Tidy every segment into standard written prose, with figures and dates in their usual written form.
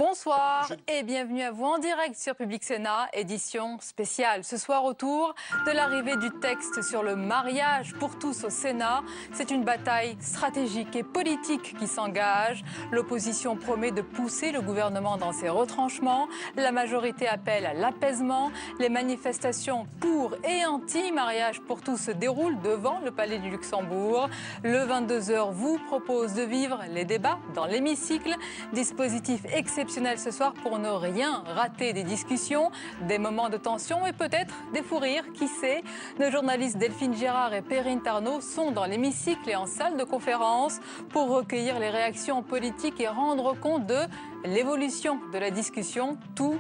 Bonsoir et bienvenue à vous en direct sur Public Sénat, édition spéciale. Ce soir, autour de l'arrivée du texte sur le mariage pour tous au Sénat, c'est une bataille stratégique et politique qui s'engage. L'opposition promet de pousser le gouvernement dans ses retranchements. La majorité appelle à l'apaisement. Les manifestations pour et anti-mariage pour tous se déroulent devant le Palais du Luxembourg. Le 22h vous propose de vivre les débats dans l'hémicycle. Dispositif exceptionnel ce soir pour ne rien rater des discussions, des moments de tension et peut-être des fous rires, qui sait. Nos journalistes Delphine Gérard et Perrine Tarnot sont dans l'hémicycle et en salle de conférence pour recueillir les réactions politiques et rendre compte de l'évolution de la discussion. Tout,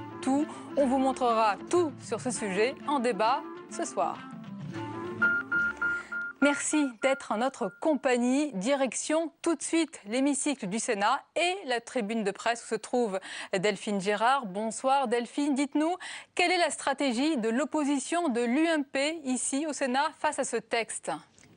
on vous montrera tout sur ce sujet en débat ce soir. Merci d'être en notre compagnie. Direction tout de suite l'hémicycle du Sénat et la tribune de presse où se trouve Delphine Gérard. Bonsoir Delphine, dites-nous, quelle est la stratégie de l'opposition de l'UMP ici au Sénat face à ce texte ?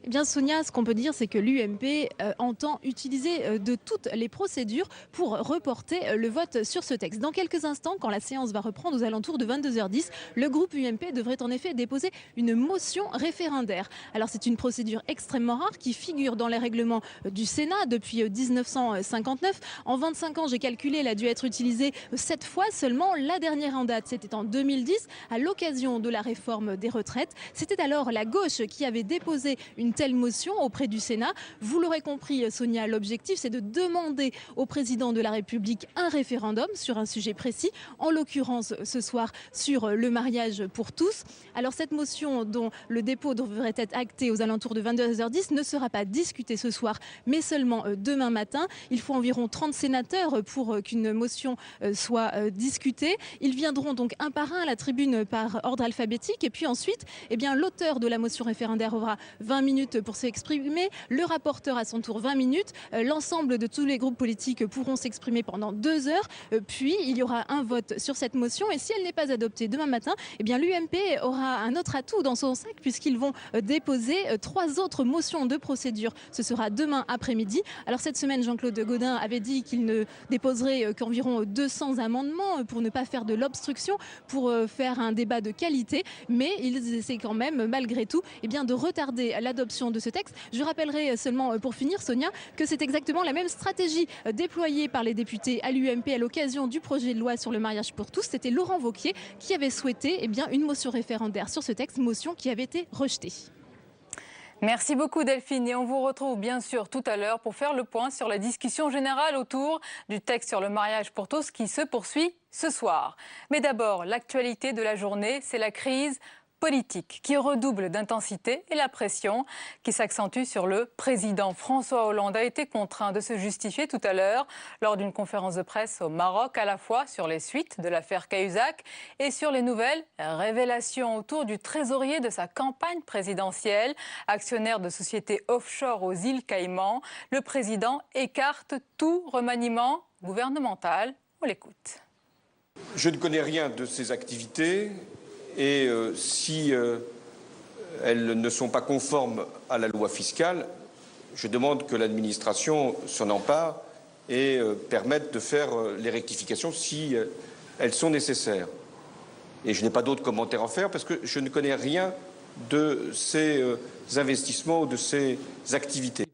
Eh bien Sonia, ce qu'on peut dire, c'est que l'UMP entend utiliser de toutes les procédures pour reporter le vote sur ce texte. Dans quelques instants, quand la séance va reprendre aux alentours de 22h10, le groupe UMP devrait en effet déposer une motion référendaire. Alors c'est une procédure extrêmement rare qui figure dans les règlements du Sénat depuis 1959. En 25 ans, j'ai calculé, elle a dû être utilisée 7 fois seulement. La dernière en date, c'était en 2010, à l'occasion de la réforme des retraites. C'était alors la gauche qui avait déposé une telle motion auprès du Sénat. Vous l'aurez compris, Sonia, l'objectif, c'est de demander au président de la République un référendum sur un sujet précis, en l'occurrence ce soir sur le mariage pour tous. Alors cette motion, dont le dépôt devrait être acté aux alentours de 22h10, ne sera pas discutée ce soir, mais seulement demain matin. Il faut environ 30 sénateurs pour qu'une motion soit discutée. Ils viendront donc un par un à la tribune par ordre alphabétique, et puis ensuite, l'auteur de la motion référendaire aura 20 minutes pour s'exprimer, le rapporteur à son tour 20 minutes, l'ensemble de tous les groupes politiques pourront s'exprimer pendant 2 heures, puis il y aura un vote sur cette motion, et si elle n'est pas adoptée demain matin, l'UMP aura un autre atout dans son sac, puisqu'ils vont déposer 3 autres motions de procédure. Ce sera demain après-midi. Alors cette semaine, Jean-Claude Gaudin avait dit qu'il ne déposerait qu'environ 200 amendements pour ne pas faire de l'obstruction, pour faire un débat de qualité, mais ils essaient quand même, malgré tout, de retarder l'adoption de ce texte. Je rappellerai seulement pour finir, Sonia, que c'est exactement la même stratégie déployée par les députés à l'UMP à l'occasion du projet de loi sur le mariage pour tous. C'était Laurent Wauquiez qui avait souhaité une motion référendaire sur ce texte, motion qui avait été rejetée. Merci beaucoup Delphine, et on vous retrouve bien sûr tout à l'heure pour faire le point sur la discussion générale autour du texte sur le mariage pour tous qui se poursuit ce soir. Mais d'abord, l'actualité de la journée, c'est la crise politique qui redouble d'intensité et la pression qui s'accentue sur le président. François Hollande a été contraint de se justifier tout à l'heure lors d'une conférence de presse au Maroc, à la fois sur les suites de l'affaire Cahuzac et sur les nouvelles révélations autour du trésorier de sa campagne présidentielle. Actionnaire de sociétés offshore aux îles Caïmans, le président écarte tout remaniement gouvernemental. On l'écoute. Je ne connais rien de ces activités. Et si elles ne sont pas conformes à la loi fiscale, je demande que l'administration s'en empare et permette de faire les rectifications si elles sont nécessaires. Et je n'ai pas d'autres commentaires à faire parce que je ne connais rien de ces investissements ou de ces activités.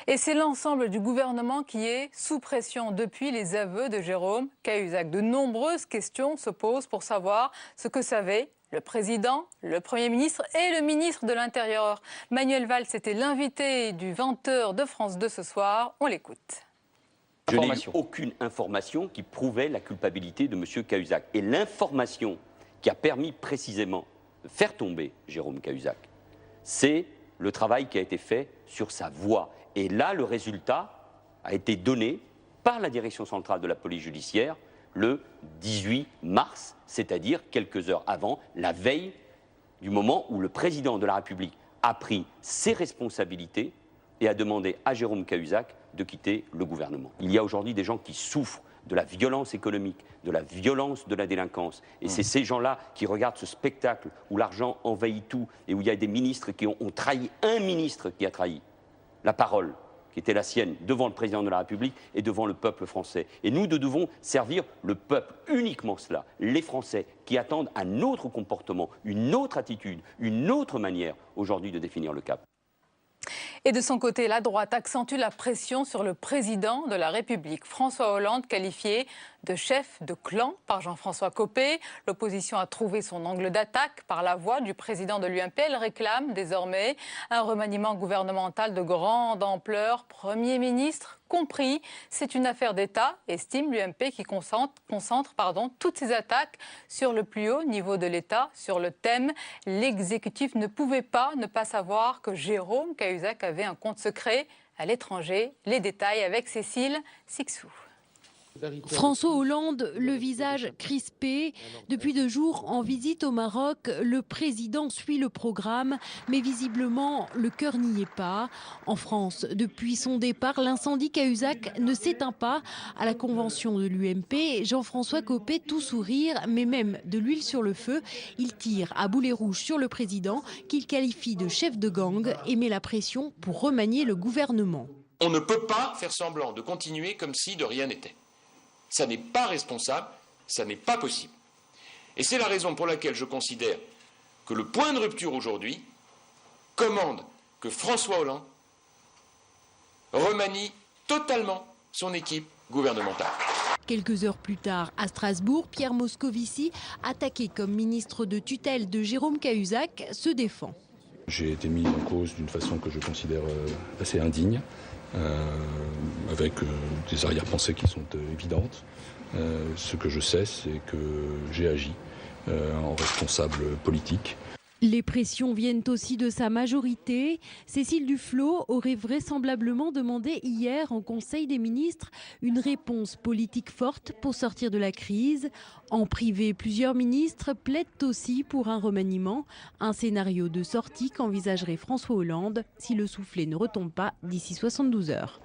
Et c'est l'ensemble du gouvernement qui est sous pression depuis les aveux de Jérôme Cahuzac. De nombreuses questions se posent pour savoir ce que savaient le président, le Premier ministre et le ministre de l'Intérieur. Manuel Valls était l'invité du 20h de France 2 ce soir. On l'écoute. Je n'ai eu aucune information qui prouvait la culpabilité de M. Cahuzac. Et l'information qui a permis précisément de faire tomber Jérôme Cahuzac, c'est le travail qui a été fait sur sa voix. Et là, le résultat a été donné par la direction centrale de la police judiciaire le 18 mars, c'est-à-dire quelques heures avant, la veille du moment où le président de la République a pris ses responsabilités et a demandé à Jérôme Cahuzac de quitter le gouvernement. Il y a aujourd'hui des gens qui souffrent de la violence économique, de la violence de la délinquance. Et c'est ces gens-là qui regardent ce spectacle où l'argent envahit tout et où il y a des ministres qui ont trahi, un ministre qui a trahi la parole qui était la sienne devant le président de la République et devant le peuple français. Et nous devons servir le peuple, uniquement cela, les Français qui attendent un autre comportement, une autre attitude, une autre manière aujourd'hui de définir le cap. Et de son côté, la droite accentue la pression sur le président de la République. François Hollande, qualifié de chef de clan par Jean-François Copé. L'opposition a trouvé son angle d'attaque par la voix du président de l'UMP. Elle réclame désormais un remaniement gouvernemental de grande ampleur. Premier ministre compris, c'est une affaire d'État, estime l'UMP qui concentre toutes ses attaques sur le plus haut niveau de l'État. Sur le thème, l'exécutif ne pouvait pas ne pas savoir que Jérôme Cahuzac avait un compte secret à l'étranger. Les détails avec Cécile Sixou. François Hollande, le visage crispé. Depuis 2 jours, en visite au Maroc, le président suit le programme, mais visiblement, le cœur n'y est pas. En France, depuis son départ, l'incendie Cahuzac ne s'éteint pas. À la convention de l'UMP, Jean-François Copé, tout sourire, mais même de l'huile sur le feu. Il tire à boulet rouge sur le président, qu'il qualifie de chef de gang et met la pression pour remanier le gouvernement. On ne peut pas faire semblant de continuer comme si de rien n'était. Ça n'est pas responsable, ça n'est pas possible. Et c'est la raison pour laquelle je considère que le point de rupture aujourd'hui commande que François Hollande remanie totalement son équipe gouvernementale. Quelques heures plus tard, à Strasbourg, Pierre Moscovici, attaqué comme ministre de tutelle de Jérôme Cahuzac, se défend. J'ai été mis en cause d'une façon que je considère assez indigne. Avec des arrière-pensées qui sont évidentes. Ce que je sais, c'est que j'ai agi en responsable politique. Les pressions viennent aussi de sa majorité. Cécile Duflot aurait vraisemblablement demandé hier en Conseil des ministres une réponse politique forte pour sortir de la crise. En privé, plusieurs ministres plaident aussi pour un remaniement, un scénario de sortie qu'envisagerait François Hollande si le soufflet ne retombe pas d'ici 72 heures.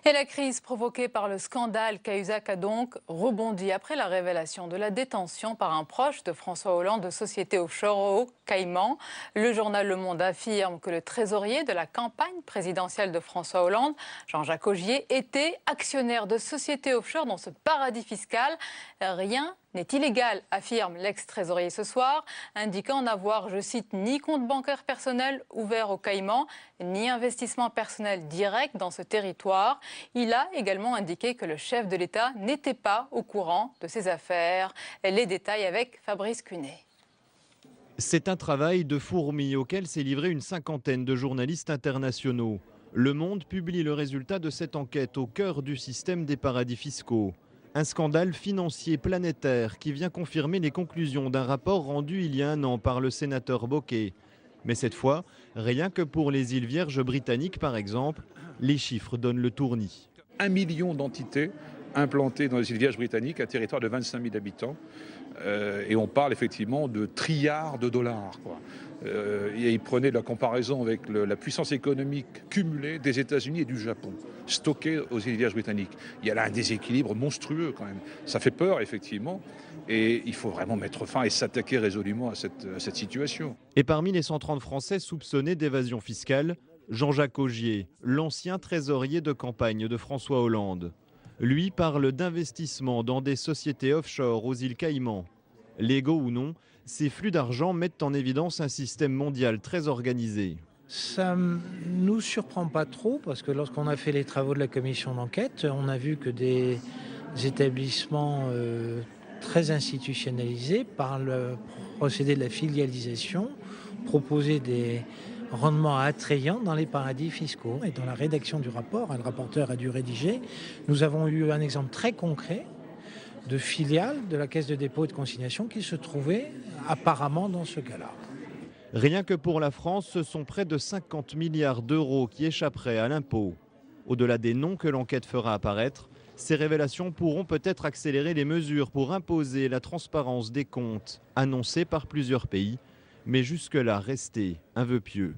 Et la crise provoquée par le scandale Cahuzac a donc rebondi après la révélation de la détention par un proche de François Hollande de société offshore au Caïmans. Le journal Le Monde affirme que le trésorier de la campagne présidentielle de François Hollande, Jean-Jacques Augier, était actionnaire de sociétés offshore dans ce paradis fiscal. Rien n'est illégal, affirme l'ex-trésorier ce soir, indiquant n'avoir, je cite, ni compte bancaire personnel ouvert au Caïmans, ni investissement personnel direct dans ce territoire. Il a également indiqué que le chef de l'État n'était pas au courant de ces affaires. Les détails avec Fabrice Cunet. C'est un travail de fourmi auquel s'est livré une cinquantaine de journalistes internationaux. Le Monde publie le résultat de cette enquête au cœur du système des paradis fiscaux. Un scandale financier planétaire qui vient confirmer les conclusions d'un rapport rendu il y a 1 an par le sénateur Bocquet. Mais cette fois, rien que pour les îles Vierges britanniques par exemple, les chiffres donnent le tournis. 1 million d'entités implantées dans les îles Vierges britanniques, un territoire de 25 000 habitants. Et on parle effectivement de trilliards de dollars, quoi. Et il prenait la comparaison avec la puissance économique cumulée des États-Unis et du Japon, stockée aux îles Vierges britanniques. Il y a là un déséquilibre monstrueux quand même. Ça fait peur effectivement et il faut vraiment mettre fin et s'attaquer résolument à cette situation. Et parmi les 130 Français soupçonnés d'évasion fiscale, Jean-Jacques Augier, l'ancien trésorier de campagne de François Hollande. Lui parle d'investissement dans des sociétés offshore aux îles Caïmans. Légaux ou non, ces flux d'argent mettent en évidence un système mondial très organisé. Ça ne nous surprend pas trop parce que lorsqu'on a fait les travaux de la commission d'enquête, on a vu que des établissements très institutionnalisés par le procédé de la filialisation proposaient des rendements attrayants dans les paradis fiscaux. Et dans la rédaction du rapport, le rapporteur a dû rédiger, nous avons eu un exemple très concret de filiales de la Caisse de dépôt et de consignation qui se trouvaient apparemment dans ce cas-là. Rien que pour la France, ce sont près de 50 milliards d'euros qui échapperaient à l'impôt. Au-delà des noms que l'enquête fera apparaître, ces révélations pourront peut-être accélérer les mesures pour imposer la transparence des comptes annoncées par plusieurs pays, mais jusque-là rester un vœu pieux.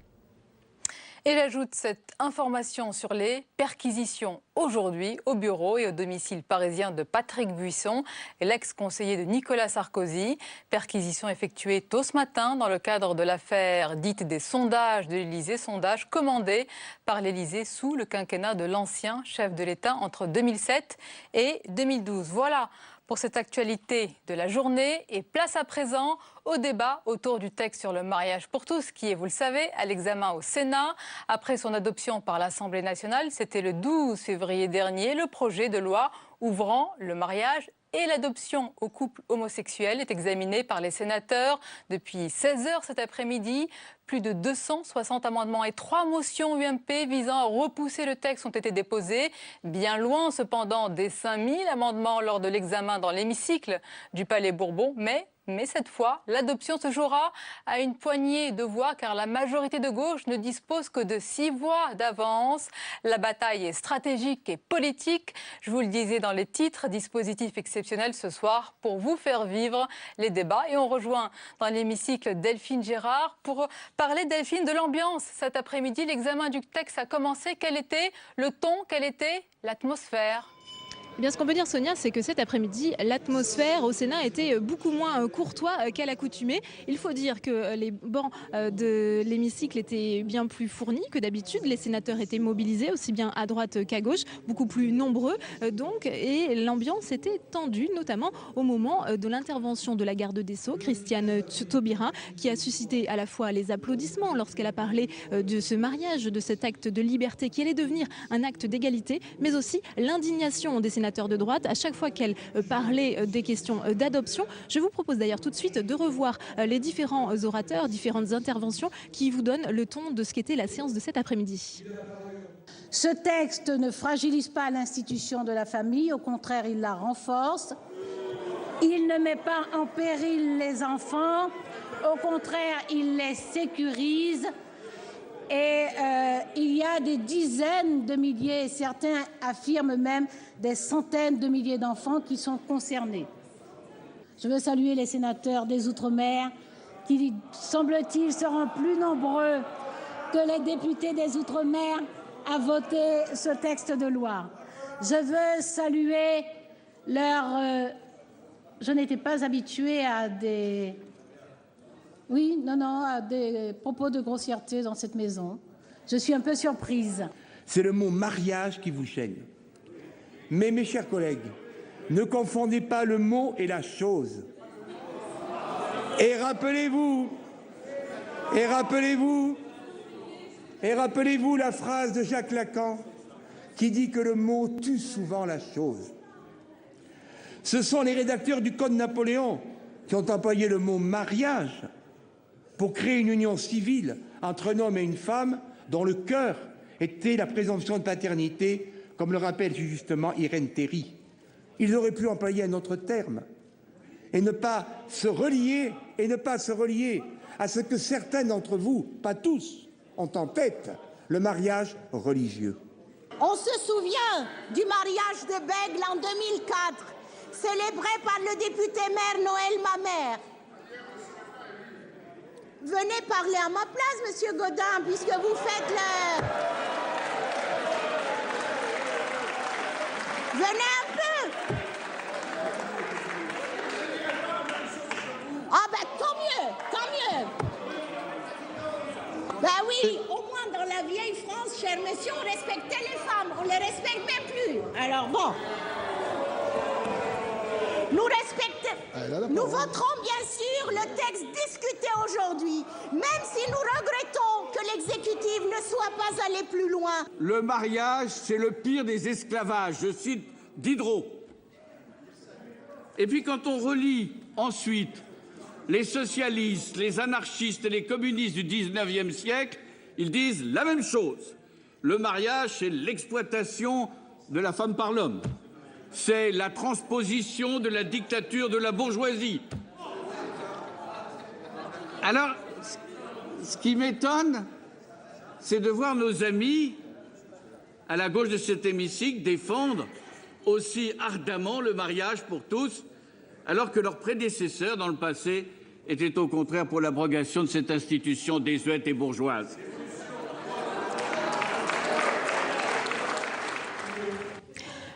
Et j'ajoute cette information sur les perquisitions aujourd'hui au bureau et au domicile parisien de Patrick Buisson, l'ex-conseiller de Nicolas Sarkozy. Perquisition effectuée tôt ce matin dans le cadre de l'affaire dite des sondages de l'Élysée, sondages commandés par l'Élysée sous le quinquennat de l'ancien chef de l'État entre 2007 et 2012. Voilà pour cette actualité de la journée et place à présent au débat autour du texte sur le mariage pour tous qui est, vous le savez, à l'examen au Sénat. Après son adoption par l'Assemblée nationale, c'était le 12 février dernier, le projet de loi ouvrant le mariage et l'adoption aux couples homosexuels est examiné par les sénateurs depuis 16 h cet après-midi. Plus de 260 amendements et 3 motions UMP visant à repousser le texte ont été déposées. Bien loin cependant des 5000 amendements lors de l'examen dans l'hémicycle du Palais Bourbon. Mais cette fois, l'adoption se jouera à une poignée de voix car la majorité de gauche ne dispose que de 6 voix d'avance. La bataille est stratégique et politique. Je vous le disais dans les titres, dispositif exceptionnel ce soir pour vous faire vivre les débats. Et on rejoint dans l'hémicycle Delphine Gérard pour parler, Delphine, de l'ambiance. Cet après-midi, l'examen du texte a commencé. Quel était le ton? Quelle était l'atmosphère? Eh bien, ce qu'on peut dire, Sonia, c'est que cet après-midi, l'atmosphère au Sénat était beaucoup moins courtois qu'à l'accoutumée. Il faut dire que les bancs de l'hémicycle étaient bien plus fournis que d'habitude. Les sénateurs étaient mobilisés, aussi bien à droite qu'à gauche, beaucoup plus nombreux donc. Et l'ambiance était tendue, notamment au moment de l'intervention de la garde des Sceaux, Christiane Taubira, qui a suscité à la fois les applaudissements lorsqu'elle a parlé de ce mariage, de cet acte de liberté qui allait devenir un acte d'égalité, mais aussi l'indignation des sénateurs de droite à chaque fois qu'elle parlait des questions d'adoption. Je vous propose d'ailleurs tout de suite de revoir les différents orateurs, différentes interventions qui vous donnent le ton de ce qu'était la séance de cet après-midi. Ce texte ne fragilise pas l'institution de la famille, au contraire, il la renforce. Il ne met pas en péril les enfants, au contraire, il les sécurise. Et il y a des dizaines de milliers, certains affirment même des centaines de milliers d'enfants qui sont concernés. Je veux saluer les sénateurs des Outre-mer qui, semble-t-il, seront plus nombreux que les députés des Outre-mer à voter ce texte de loi. Je veux saluer leur... Je n'étais pas habituée à des... Oui, à des propos de grossièreté dans cette maison. Je suis un peu surprise. C'est le mot mariage qui vous gêne. Mais mes chers collègues, ne confondez pas le mot et la chose. Et rappelez-vous la phrase de Jacques Lacan qui dit que le mot tue souvent la chose. Ce sont les rédacteurs du Code Napoléon qui ont employé le mot mariage pour créer une union civile entre un homme et une femme dont le cœur était la présomption de paternité, comme le rappelle justement Irène Théry. Ils auraient pu employer un autre terme et ne pas se relier à ce que certains d'entre vous, pas tous, ont en tête, le mariage religieux. On se souvient du mariage de Bègle en 2004, célébré par le député maire Noël Mamère. Venez parler à ma place, Monsieur Gaudin, puisque vous faites le... Venez un peu. Ah ben tant mieux. Ben oui, au moins dans la vieille France, cher monsieur, on respectait les femmes, on les respecte même plus. Alors bon... Nous voterons bien sûr le texte discuté aujourd'hui, même si nous regrettons que l'exécutif ne soit pas allé plus loin. Le mariage, c'est le pire des esclavages, je cite Diderot. Et puis quand on relit ensuite les socialistes, les anarchistes et les communistes du 19e siècle, ils disent la même chose. Le mariage, c'est l'exploitation de la femme par l'homme. C'est la transposition de la dictature de la bourgeoisie. Alors, ce qui m'étonne, c'est de voir nos amis à la gauche de cet hémicycle défendre aussi ardemment le mariage pour tous, alors que leurs prédécesseurs dans le passé étaient au contraire pour l'abrogation de cette institution désuète et bourgeoise.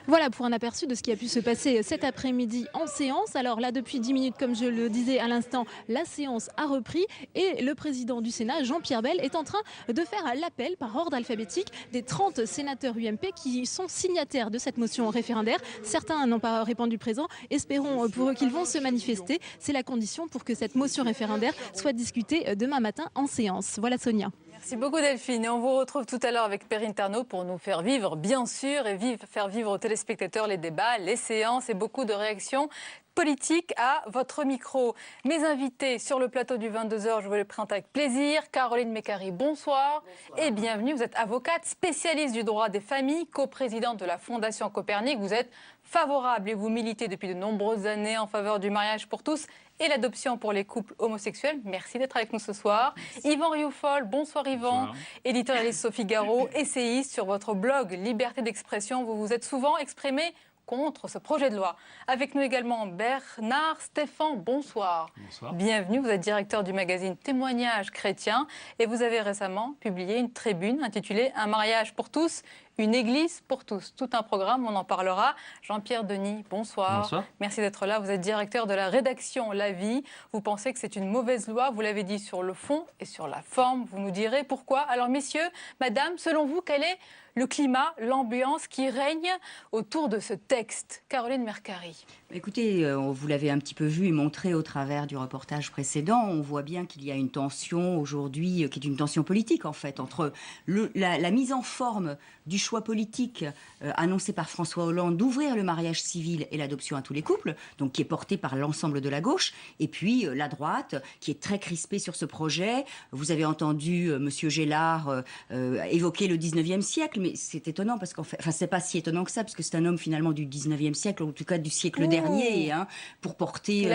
Voilà pour un aperçu de ce qui a pu se passer cet après-midi en séance. Alors là, depuis 10 minutes, comme je le disais à l'instant, la séance a repris et le président du Sénat, Jean-Pierre Bel, est en train de faire l'appel par ordre alphabétique des 30 sénateurs UMP qui sont signataires de cette motion référendaire. Certains n'ont pas répondu présent. Espérons pour eux qu'ils vont se manifester. C'est la condition pour que cette motion référendaire soit discutée demain matin en séance. Voilà Sonia. Merci beaucoup Delphine et on vous retrouve tout à l'heure avec Perrine Tarnaud pour nous faire vivre bien sûr et faire vivre aux téléspectateurs les débats, les séances et beaucoup de réactions politiques à votre micro. Mes invités sur le plateau du 22h, je vous les présente avec plaisir. Caroline Mécari, bonsoir et bienvenue. Vous êtes avocate, spécialiste du droit des familles, coprésidente de la Fondation Copernic. Vous êtes favorable et vous militez depuis de nombreuses années en faveur du mariage pour tous et l'adoption pour les couples homosexuels. Merci d'être avec nous ce soir. Merci. Yvan Rioufol, bonsoir Yvan, éditorialiste au Figaro, essayiste sur votre blog Liberté d'expression. Vous vous êtes souvent exprimé contre ce projet de loi. Avec nous également Bernard Stéphan, bonsoir. Bonsoir. Bienvenue, vous êtes directeur du magazine Témoignages chrétiens et vous avez récemment publié une tribune intitulée « Un mariage pour tous ». Une église pour tous, tout un programme, on en parlera. Jean-Pierre Denis, bonsoir. Bonsoir. Merci d'être là. Vous êtes directeur de la rédaction La Vie. Vous pensez que c'est une mauvaise loi, vous l'avez dit sur le fond et sur la forme. Vous nous direz pourquoi. Alors messieurs, madame, selon vous, quel est le climat, l'ambiance qui règne autour de ce texte? Caroline Mécari. Écoutez, vous l'avez un petit peu vu et montré au travers du reportage précédent. On voit bien qu'il y a une tension aujourd'hui, qui est une tension politique en fait, entre la mise en forme du choix politique annoncé par François Hollande d'ouvrir le mariage civil et l'adoption à tous les couples, donc qui est porté par l'ensemble de la gauche, et puis la droite qui est très crispée sur ce projet. Vous avez entendu Monsieur Gélard évoquer le 19e siècle, mais c'est étonnant parce qu'en fait, enfin c'est pas si étonnant que ça, parce que c'est un homme finalement du 19e siècle, ou en tout cas du siècle dernier, hein, pour porter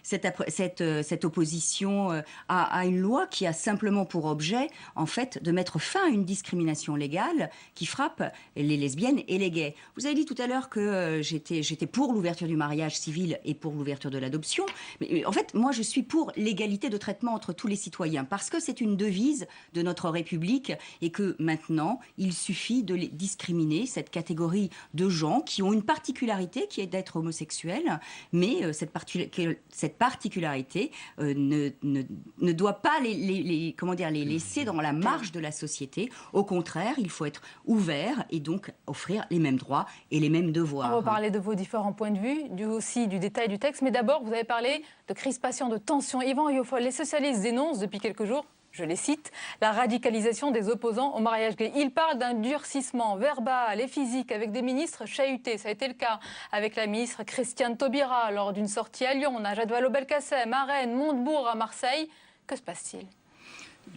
cette opposition à une loi qui a simplement pour objet, en fait, de mettre fin à une discrimination légale qui frappe les lesbiennes et les gays. Vous avez dit tout à l'heure que j'étais pour l'ouverture du mariage civil et pour l'ouverture de l'adoption. Mais en fait, moi, je suis pour l'égalité de traitement entre tous les citoyens, parce que c'est une devise de notre République et que maintenant, il suffit de discriminer cette catégorie de gens qui ont une particularité qui est d'être homosexuels, mais cette particularité ne doit pas les laisser dans la marge de la société. Au contraire, il faut être ouvert et donc offrir les mêmes droits et les mêmes devoirs. On va parler de vos différents points de vue, aussi du détail du texte, mais d'abord, vous avez parlé de crispation, de tension. Yvan Rioufol, les socialistes dénoncent depuis quelques jours, je les cite, la radicalisation des opposants au mariage gay. Ils parlent d'un durcissement verbal et physique avec des ministres chahutés. Ça a été le cas avec la ministre Christiane Taubira lors d'une sortie à Lyon, Najat Vallaud-Belkacem, à Rennes, Montebourg, à Marseille. Que se passe-t-il ?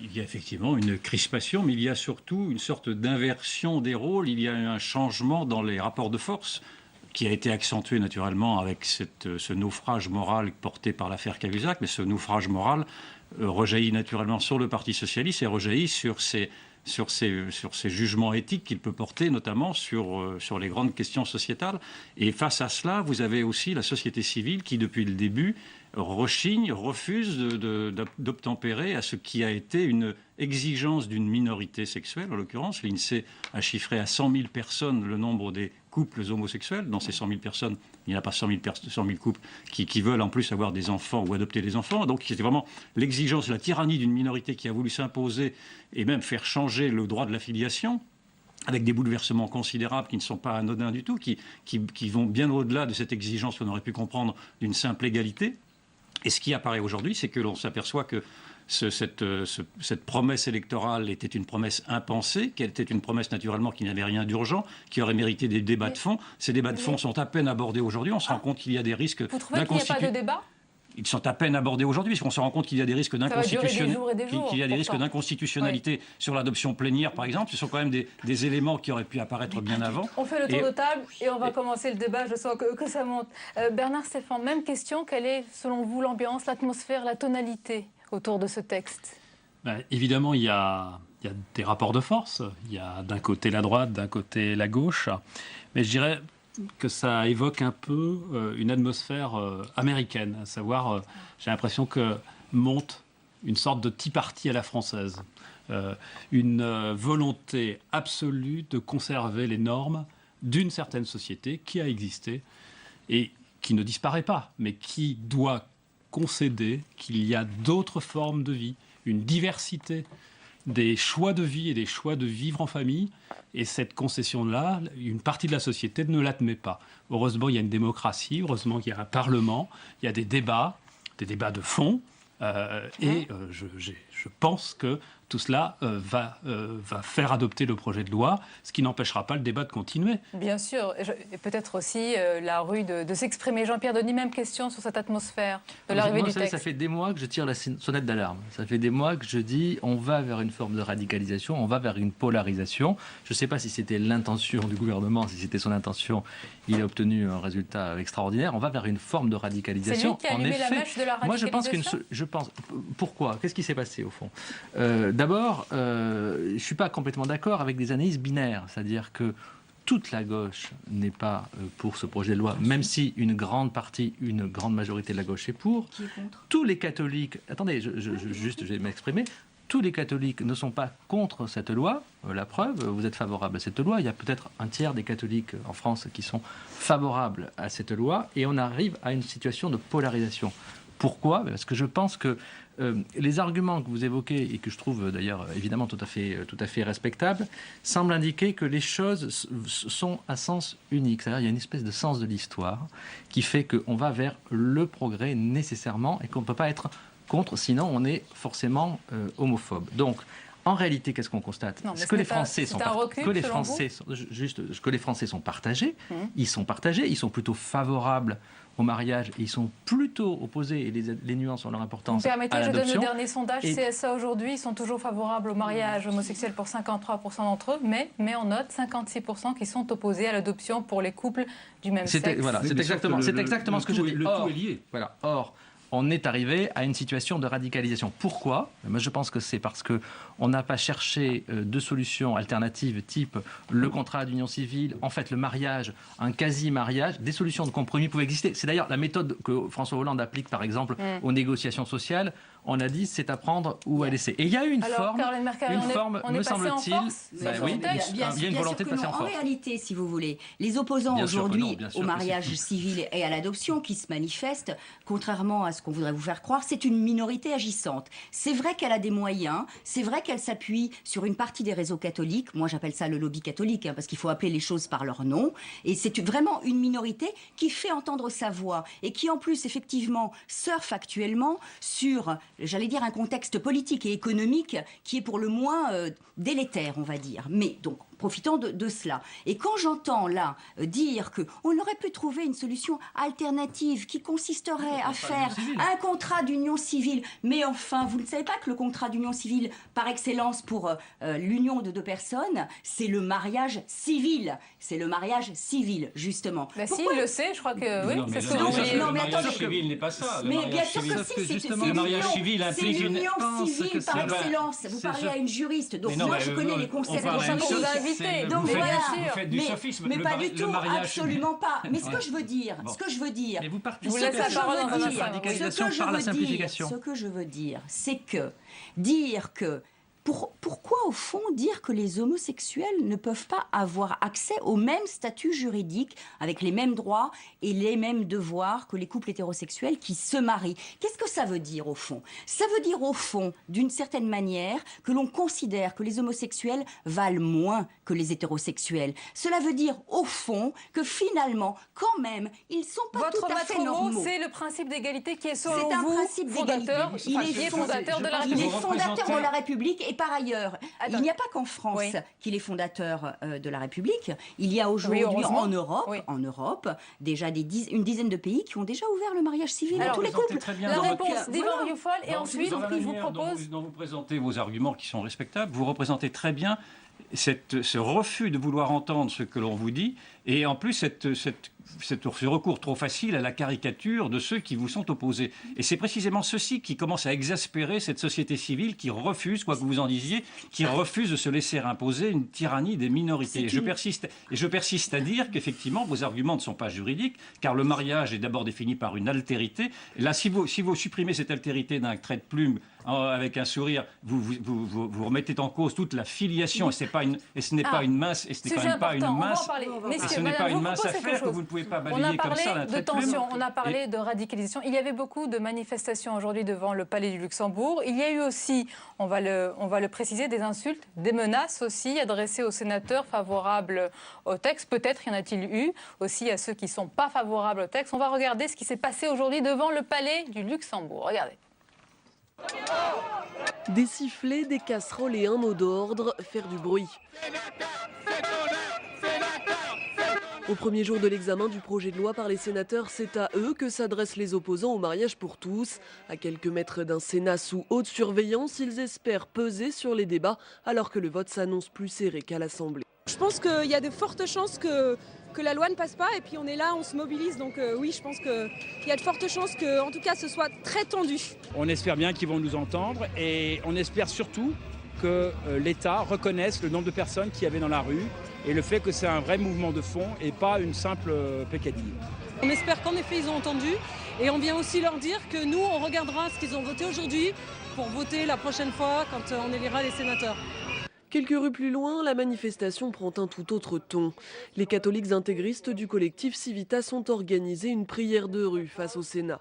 Il y a effectivement une crispation, mais il y a surtout une sorte d'inversion des rôles. Il y a un changement dans les rapports de force qui a été accentué naturellement avec ce naufrage moral porté par l'affaire Cahuzac. Mais ce naufrage moral rejaillit naturellement sur le Parti socialiste et rejaillit sur ses jugements éthiques qu'il peut porter, notamment sur les grandes questions sociétales. Et face à cela, vous avez aussi la société civile qui, depuis le début, refuse d'obtempérer à ce qui a été une exigence d'une minorité sexuelle. En l'occurrence, l'INSEE a chiffré à 100 000 personnes le nombre des couples homosexuels. Dans ces 100 000 personnes, il n'y a pas 100 000 couples qui veulent en plus avoir des enfants ou adopter des enfants. Donc c'était vraiment l'exigence, la tyrannie d'une minorité qui a voulu s'imposer et même faire changer le droit de la filiation, avec des bouleversements considérables qui ne sont pas anodins du tout, qui vont bien au-delà de cette exigence qu'on aurait pu comprendre d'une simple égalité. Et ce qui apparaît aujourd'hui, c'est que l'on s'aperçoit que cette promesse électorale était une promesse impensée, qu'elle était une promesse naturellement qui n'avait rien d'urgent, qui aurait mérité des débats de fond. Ces débats de fond sont à peine abordés aujourd'hui. On se rend compte qu'il y a des risques d'inconstitutionnalité. Vous trouvez qu'il n'y a pas de débat ? Ils sont à peine abordés aujourd'hui, puisqu'on se rend compte qu'il y a des risques d'inconstitutionnalité sur l'adoption plénière, par exemple. Ce sont quand même des éléments qui auraient pu apparaître bien avant. On fait le tour de table et on va commencer le débat. Je sens que ça monte. Bernard Stéphan, même question. Quelle est, selon vous, l'ambiance, l'atmosphère, la tonalité autour de ce texte ? Évidemment, il y a des rapports de force. Il y a d'un côté la droite, d'un côté la gauche. Mais je dirais que ça évoque un peu une atmosphère américaine, à savoir, j'ai l'impression que monte une sorte de Tea Party à la française, une volonté absolue de conserver les normes d'une certaine société qui a existé et qui ne disparaît pas, mais qui doit concéder qu'il y a d'autres formes de vie, une diversité des choix de vie et des choix de vivre en famille. Et cette concession-là, une partie de la société ne l'admet pas. Heureusement, il y a une démocratie, heureusement qu'il y a un parlement, il y a des débats de fond. Je pense que tout cela va faire adopter le projet de loi, ce qui n'empêchera pas le débat de continuer. Bien sûr, et peut-être aussi la rue de s'exprimer. Jean-Pierre Denis, même question sur cette atmosphère de l'arrivée du texte. Ça fait des mois que je tire la sonnette d'alarme. Ça fait des mois que je dis on va vers une forme de radicalisation, on va vers une polarisation. Je ne sais pas si c'était l'intention du gouvernement, si c'était son intention, il a obtenu un résultat extraordinaire. On va vers une forme de radicalisation. C'est lui qui a allumé la mèche de la radicalisation. Moi, je pense pourquoi? Qu'est-ce qui s'est passé au fond? D'abord, je ne suis pas complètement d'accord avec des analyses binaires, c'est-à-dire que toute la gauche n'est pas pour ce projet de loi, même si une grande majorité de la gauche est pour. Qui est contre? Tous les catholiques, attendez, je vais m'exprimer, tous les catholiques ne sont pas contre cette loi. La preuve, vous êtes favorable à cette loi. Il y a peut-être un tiers des catholiques en France qui sont favorables à cette loi, et on arrive à une situation de polarisation. Pourquoi? Parce que je pense que les arguments que vous évoquez, et que je trouve d'ailleurs évidemment tout à fait respectables, semblent indiquer que les choses sont à sens unique. C'est-à-dire qu'il y a une espèce de sens de l'histoire qui fait qu'on va vers le progrès nécessairement et qu'on ne peut pas être contre, sinon on est forcément homophobe. Donc, en réalité, qu'est-ce qu'on constate? Que les Français sont partagés. Ils sont partagés, ils sont plutôt favorables au mariage et ils sont plutôt opposés, et les nuances ont leur importance, à l'adoption. Je donne le dernier sondage CSA aujourd'hui, ils sont toujours favorables au mariage homosexuel pour 53% d'entre eux, mais en note 56% qui sont opposés à l'adoption pour les couples du même sexe. Voilà, c'est exactement ce que je dis. Le tout est lié. Voilà. Or, on est arrivé à une situation de radicalisation. Pourquoi? Moi, je pense que c'est parce qu'on n'a pas cherché de solutions alternatives type le contrat d'union civile, en fait le mariage, un quasi-mariage. Des solutions de compromis pouvaient exister. C'est d'ailleurs la méthode que François Hollande applique, par exemple, aux négociations sociales. On a dit c'est à prendre ou à laisser. Et il y a une forme, me semble-t-il. Oui, il y a une volonté de passer en force. En réalité, si vous voulez, les opposants aujourd'hui au mariage civil et à l'adoption qui se manifestent, contrairement à ce qu'on voudrait vous faire croire, c'est une minorité agissante. C'est vrai qu'elle a des moyens, c'est vrai qu'elle s'appuie sur une partie des réseaux catholiques. Moi, j'appelle ça le lobby catholique, parce qu'il faut appeler les choses par leur nom. Et c'est vraiment une minorité qui fait entendre sa voix et qui, en plus, effectivement, surfe actuellement sur, j'allais dire, un contexte politique et économique qui est pour le moins délétère, on va dire. Mais donc, profitant de cela. Et quand j'entends là dire qu'on aurait pu trouver une solution alternative qui consisterait à faire un contrat d'union civile, mais enfin, vous ne savez pas que le contrat d'union civile, par excellence pour l'union de deux personnes, c'est le mariage civil. C'est le mariage civil, justement. Si, il le sait, je crois que oui. C'est ce que vous voulez. Le mariage civil n'est pas ça. Mais bien sûr que si, c'est le mariage civil implique l'union civile par excellence. Vous parlez à une juriste, donc moi je connais les concepts. Donc voilà, mais pas du tout, absolument pas. Mais ce que je veux dire, mais vous ce que je veux dire, c'est que dire que pourquoi, au fond, dire que les homosexuels ne peuvent pas avoir accès au même statut juridique, avec les mêmes droits et les mêmes devoirs que les couples hétérosexuels qui se marient? Qu'est-ce que ça veut dire, au fond? Ça veut dire, au fond, d'une certaine manière, que l'on considère que les homosexuels valent moins que les hétérosexuels. Cela veut dire, au fond, que finalement, quand même, ils ne sont pas tout à fait normaux. C'est le principe d'égalité qui est, selon vous, c'est un principe fondateur, il est fondateur de la République. Il est fondateur de la République. Et par ailleurs, il n'y a pas qu'en France qu'il est fondateur de la République. Il y a aujourd'hui en Europe déjà une dizaine de pays qui ont déjà ouvert le mariage civil à tous les couples. La réponse d'Yvan Rioufol, et ensuite il vous propose... Dont vous présentez vos arguments qui sont respectables, vous représentez très bien ce refus de vouloir entendre ce que l'on vous dit, et en plus ce recours trop facile à la caricature de ceux qui vous sont opposés. Et c'est précisément ceci qui commence à exaspérer cette société civile qui refuse, quoi que vous en disiez, qui refuse de se laisser imposer une tyrannie des minorités. Et je persiste à dire qu'effectivement, vos arguments ne sont pas juridiques, car le mariage est d'abord défini par une altérité. Et là, si vous supprimez cette altérité d'un trait de plume avec un sourire, vous remettez en cause toute la filiation, et ce n'est pas une mince, et ce n'est quand même pas une mince, et ce n'est pas une mince affaire que vous ne pouvez pas balayer comme ça d'un trait de plume. On a parlé de radicalisation. Il y avait beaucoup de manifestations aujourd'hui devant le Palais du Luxembourg. Il y a eu aussi, on va le préciser, des insultes, des menaces aussi adressées aux sénateurs favorables au texte. Peut-être y en a-t-il eu aussi à ceux qui ne sont pas favorables au texte. On va regarder ce qui s'est passé aujourd'hui devant le Palais du Luxembourg. Regardez. Des sifflets, des casseroles et un mot d'ordre, faire du bruit. Au premier jour de l'examen du projet de loi par les sénateurs, c'est à eux que s'adressent les opposants au mariage pour tous. À quelques mètres d'un Sénat sous haute surveillance, ils espèrent peser sur les débats alors que le vote s'annonce plus serré qu'à l'Assemblée. Je pense qu'il y a de fortes chances que la loi ne passe pas et puis on est là, on se mobilise. Donc oui, je pense qu'il y a de fortes chances que, en tout cas, ce soit très tendu. On espère bien qu'ils vont nous entendre et on espère surtout que l'État reconnaisse le nombre de personnes qu'il y avait dans la rue et le fait que c'est un vrai mouvement de fond et pas une simple peccadille. On espère qu'en effet ils ont entendu et on vient aussi leur dire que nous on regardera ce qu'ils ont voté aujourd'hui pour voter la prochaine fois quand on élira les sénateurs. Quelques rues plus loin, la manifestation prend un tout autre ton. Les catholiques intégristes du collectif Civitas ont organisé une prière de rue face au Sénat.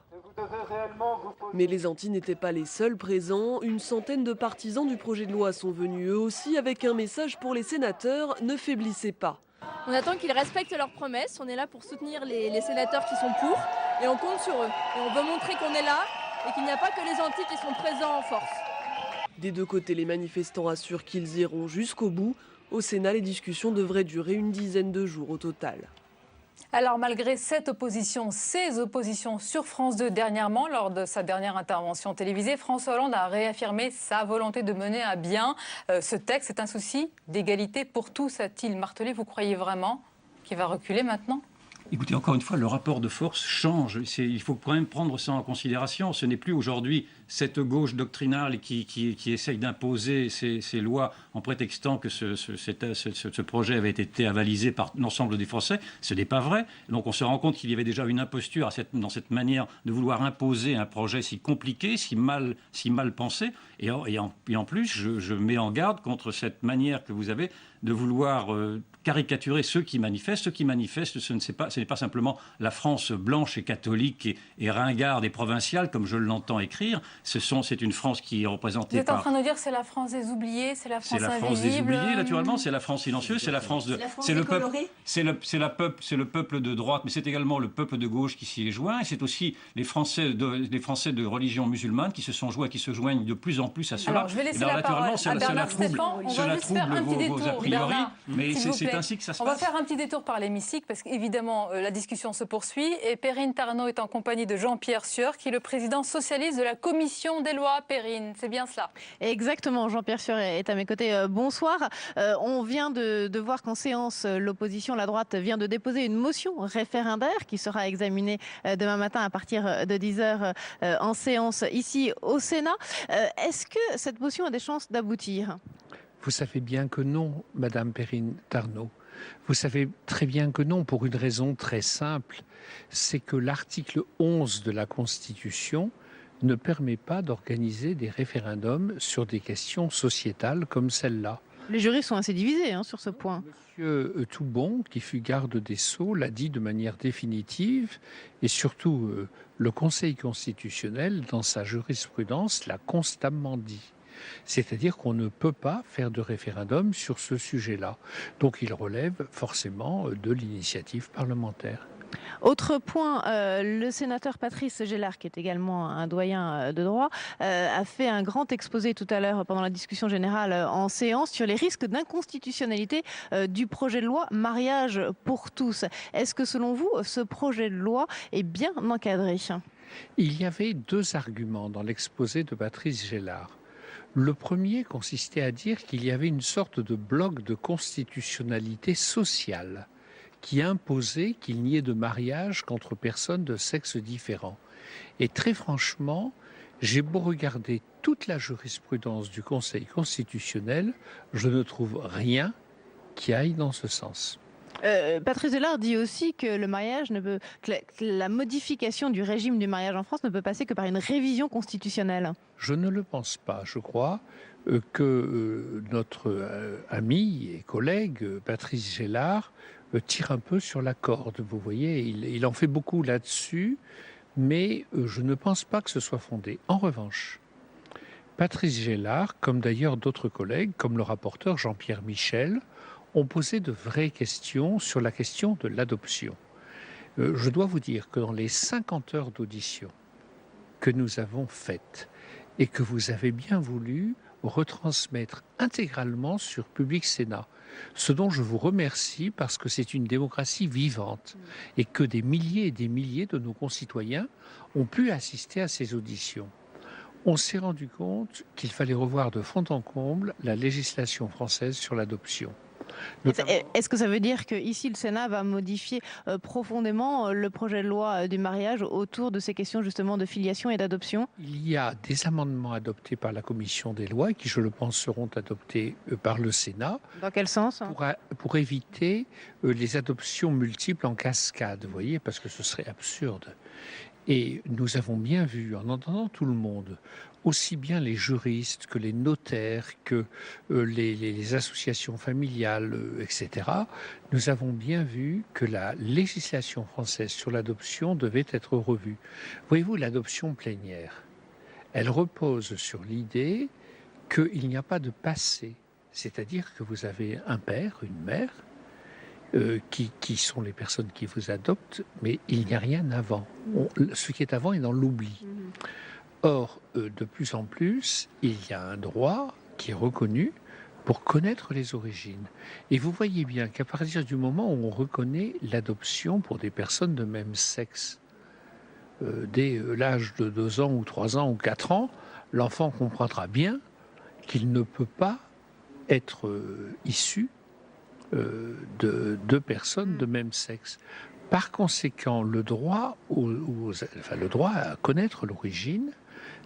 Mais les Antilles n'étaient pas les seuls présents. Une centaine de partisans du projet de loi sont venus eux aussi avec un message pour les sénateurs, ne faiblissez pas. On attend qu'ils respectent leurs promesses, on est là pour soutenir les sénateurs qui sont pour et on compte sur eux. Et on veut montrer qu'on est là et qu'il n'y a pas que les Antilles qui sont présents en force. Des deux côtés, les manifestants assurent qu'ils iront jusqu'au bout. Au Sénat, les discussions devraient durer une dizaine de jours au total. Alors malgré ces oppositions sur France 2 dernièrement, lors de sa dernière intervention télévisée, François Hollande a réaffirmé sa volonté de mener à bien ce texte. C'est un souci d'égalité pour tous, a-t-il martelé. Vous croyez vraiment qu'il va reculer maintenant ? Écoutez, encore une fois, le rapport de force change. Il faut quand même prendre ça en considération. Ce n'est plus aujourd'hui cette gauche doctrinale qui essaye d'imposer ces lois en prétextant que ce projet avait été avalisé par l'ensemble des Français. Ce n'est pas vrai. Donc on se rend compte qu'il y avait déjà une imposture dans cette manière de vouloir imposer un projet si compliqué, si mal pensé. Et en plus, je mets en garde contre cette manière que vous avez de vouloir caricaturer ceux qui manifestent. Ceux qui manifestent, ce n'est pas simplement la France blanche et catholique et ringarde et provinciale, comme je l'entends écrire. C'est une France qui est représentée par... Vous êtes en train de dire que c'est la France des oubliés, c'est la France invisible. C'est la France des oubliés, naturellement, c'est la France silencieuse, c'est la France de... C'est le peuple de droite, mais c'est également le peuple de gauche qui s'y est joint. Et c'est aussi les Français de religion musulmane qui se sont joints et qui se joignent de plus en plus à cela. Alors, je vais laisser la parole à Bernard Stéphan. On va juste faire un petit détour, a priori, Bernard, mais c'est ainsi que ça se passe. On va faire un petit détour par l'hémicycle parce qu'évidemment, la discussion se poursuit. Et Perrine Tarnaud est en compagnie de Jean-Pierre Sueur, qui est le président socialiste de la Commission des lois. Perrine, c'est bien cela? Exactement, Jean-Pierre Sueur est à mes côtés. Bonsoir. On vient de voir qu'en séance, l'opposition, la droite, vient de déposer une motion référendaire qui sera examinée demain matin à partir de 10h en séance ici au Sénat. Est-ce que cette motion a des chances d'aboutir? Vous savez bien que non, Madame Perrine Tarnaud. Vous savez très bien que non, pour une raison très simple. C'est que l'article 11 de la Constitution ne permet pas d'organiser des référendums sur des questions sociétales comme celle-là. Les juristes sont assez divisés sur ce point. Monsieur Toubon, qui fut garde des Sceaux, l'a dit de manière définitive, et surtout le Conseil constitutionnel, dans sa jurisprudence, l'a constamment dit. C'est-à-dire qu'on ne peut pas faire de référendum sur ce sujet-là. Donc il relève forcément de l'initiative parlementaire. Autre point, le sénateur Patrice Gélard, qui est également un doyen de droit, a fait un grand exposé tout à l'heure pendant la discussion générale en séance sur les risques d'inconstitutionnalité du projet de loi mariage pour tous. Est-ce que selon vous, ce projet de loi est bien encadré? Il y avait deux arguments dans l'exposé de Patrice Gélard. Le premier consistait à dire qu'il y avait une sorte de bloc de constitutionnalité sociale qui imposait qu'il n'y ait de mariage qu'entre personnes de sexe différent. Et très franchement, j'ai beau regarder toute la jurisprudence du Conseil constitutionnel, je ne trouve rien qui aille dans ce sens. Patrice Gélard dit aussi que le mariage ne peut, que la modification du régime du mariage en France ne peut passer que par une révision constitutionnelle. Je ne le pense pas. Je crois que notre ami et collègue Patrice Gélard tire un peu sur la corde. Vous voyez, il en fait beaucoup là-dessus, mais je ne pense pas que ce soit fondé. En revanche, Patrice Gélard, comme d'ailleurs d'autres collègues, comme le rapporteur Jean-Pierre Michel, ont posé de vraies questions sur la question de l'adoption. Je dois vous dire que dans les 50 heures d'audition que nous avons faites et que vous avez bien voulu retransmettre intégralement sur Public Sénat, ce dont je vous remercie parce que c'est une démocratie vivante et que des milliers et des milliers de nos concitoyens ont pu assister à ces auditions. On s'est rendu compte qu'il fallait revoir de fond en comble la législation française sur l'adoption. Est-ce que ça veut dire que ici le Sénat va modifier profondément le projet de loi du mariage autour de ces questions justement de filiation et d'adoption? Il y a des amendements adoptés par la commission des lois qui, je le pense, seront adoptés par le Sénat. Dans quel sens? Pour éviter les adoptions multiples en cascade, vous voyez, parce que ce serait absurde. Et nous avons bien vu, en entendant tout le monde, aussi bien les juristes que les notaires, que les associations familiales, etc., nous avons bien vu que la législation française sur l'adoption devait être revue. Voyez-vous, l'adoption plénière, elle repose sur l'idée qu'il n'y a pas de passé, c'est-à-dire que vous avez un père, une mère, qui sont les personnes qui vous adoptent, mais il n'y a rien avant. Ce qui est avant est dans l'oubli. Or, de plus en plus, il y a un droit qui est reconnu pour connaître les origines. Et vous voyez bien qu'à partir du moment où on reconnaît l'adoption pour des personnes de même sexe, dès l'âge de 2 ans ou 3 ans ou 4 ans, l'enfant comprendra bien qu'il ne peut pas être issu de 2 personnes de même sexe. Par conséquent, le droit à connaître l'origine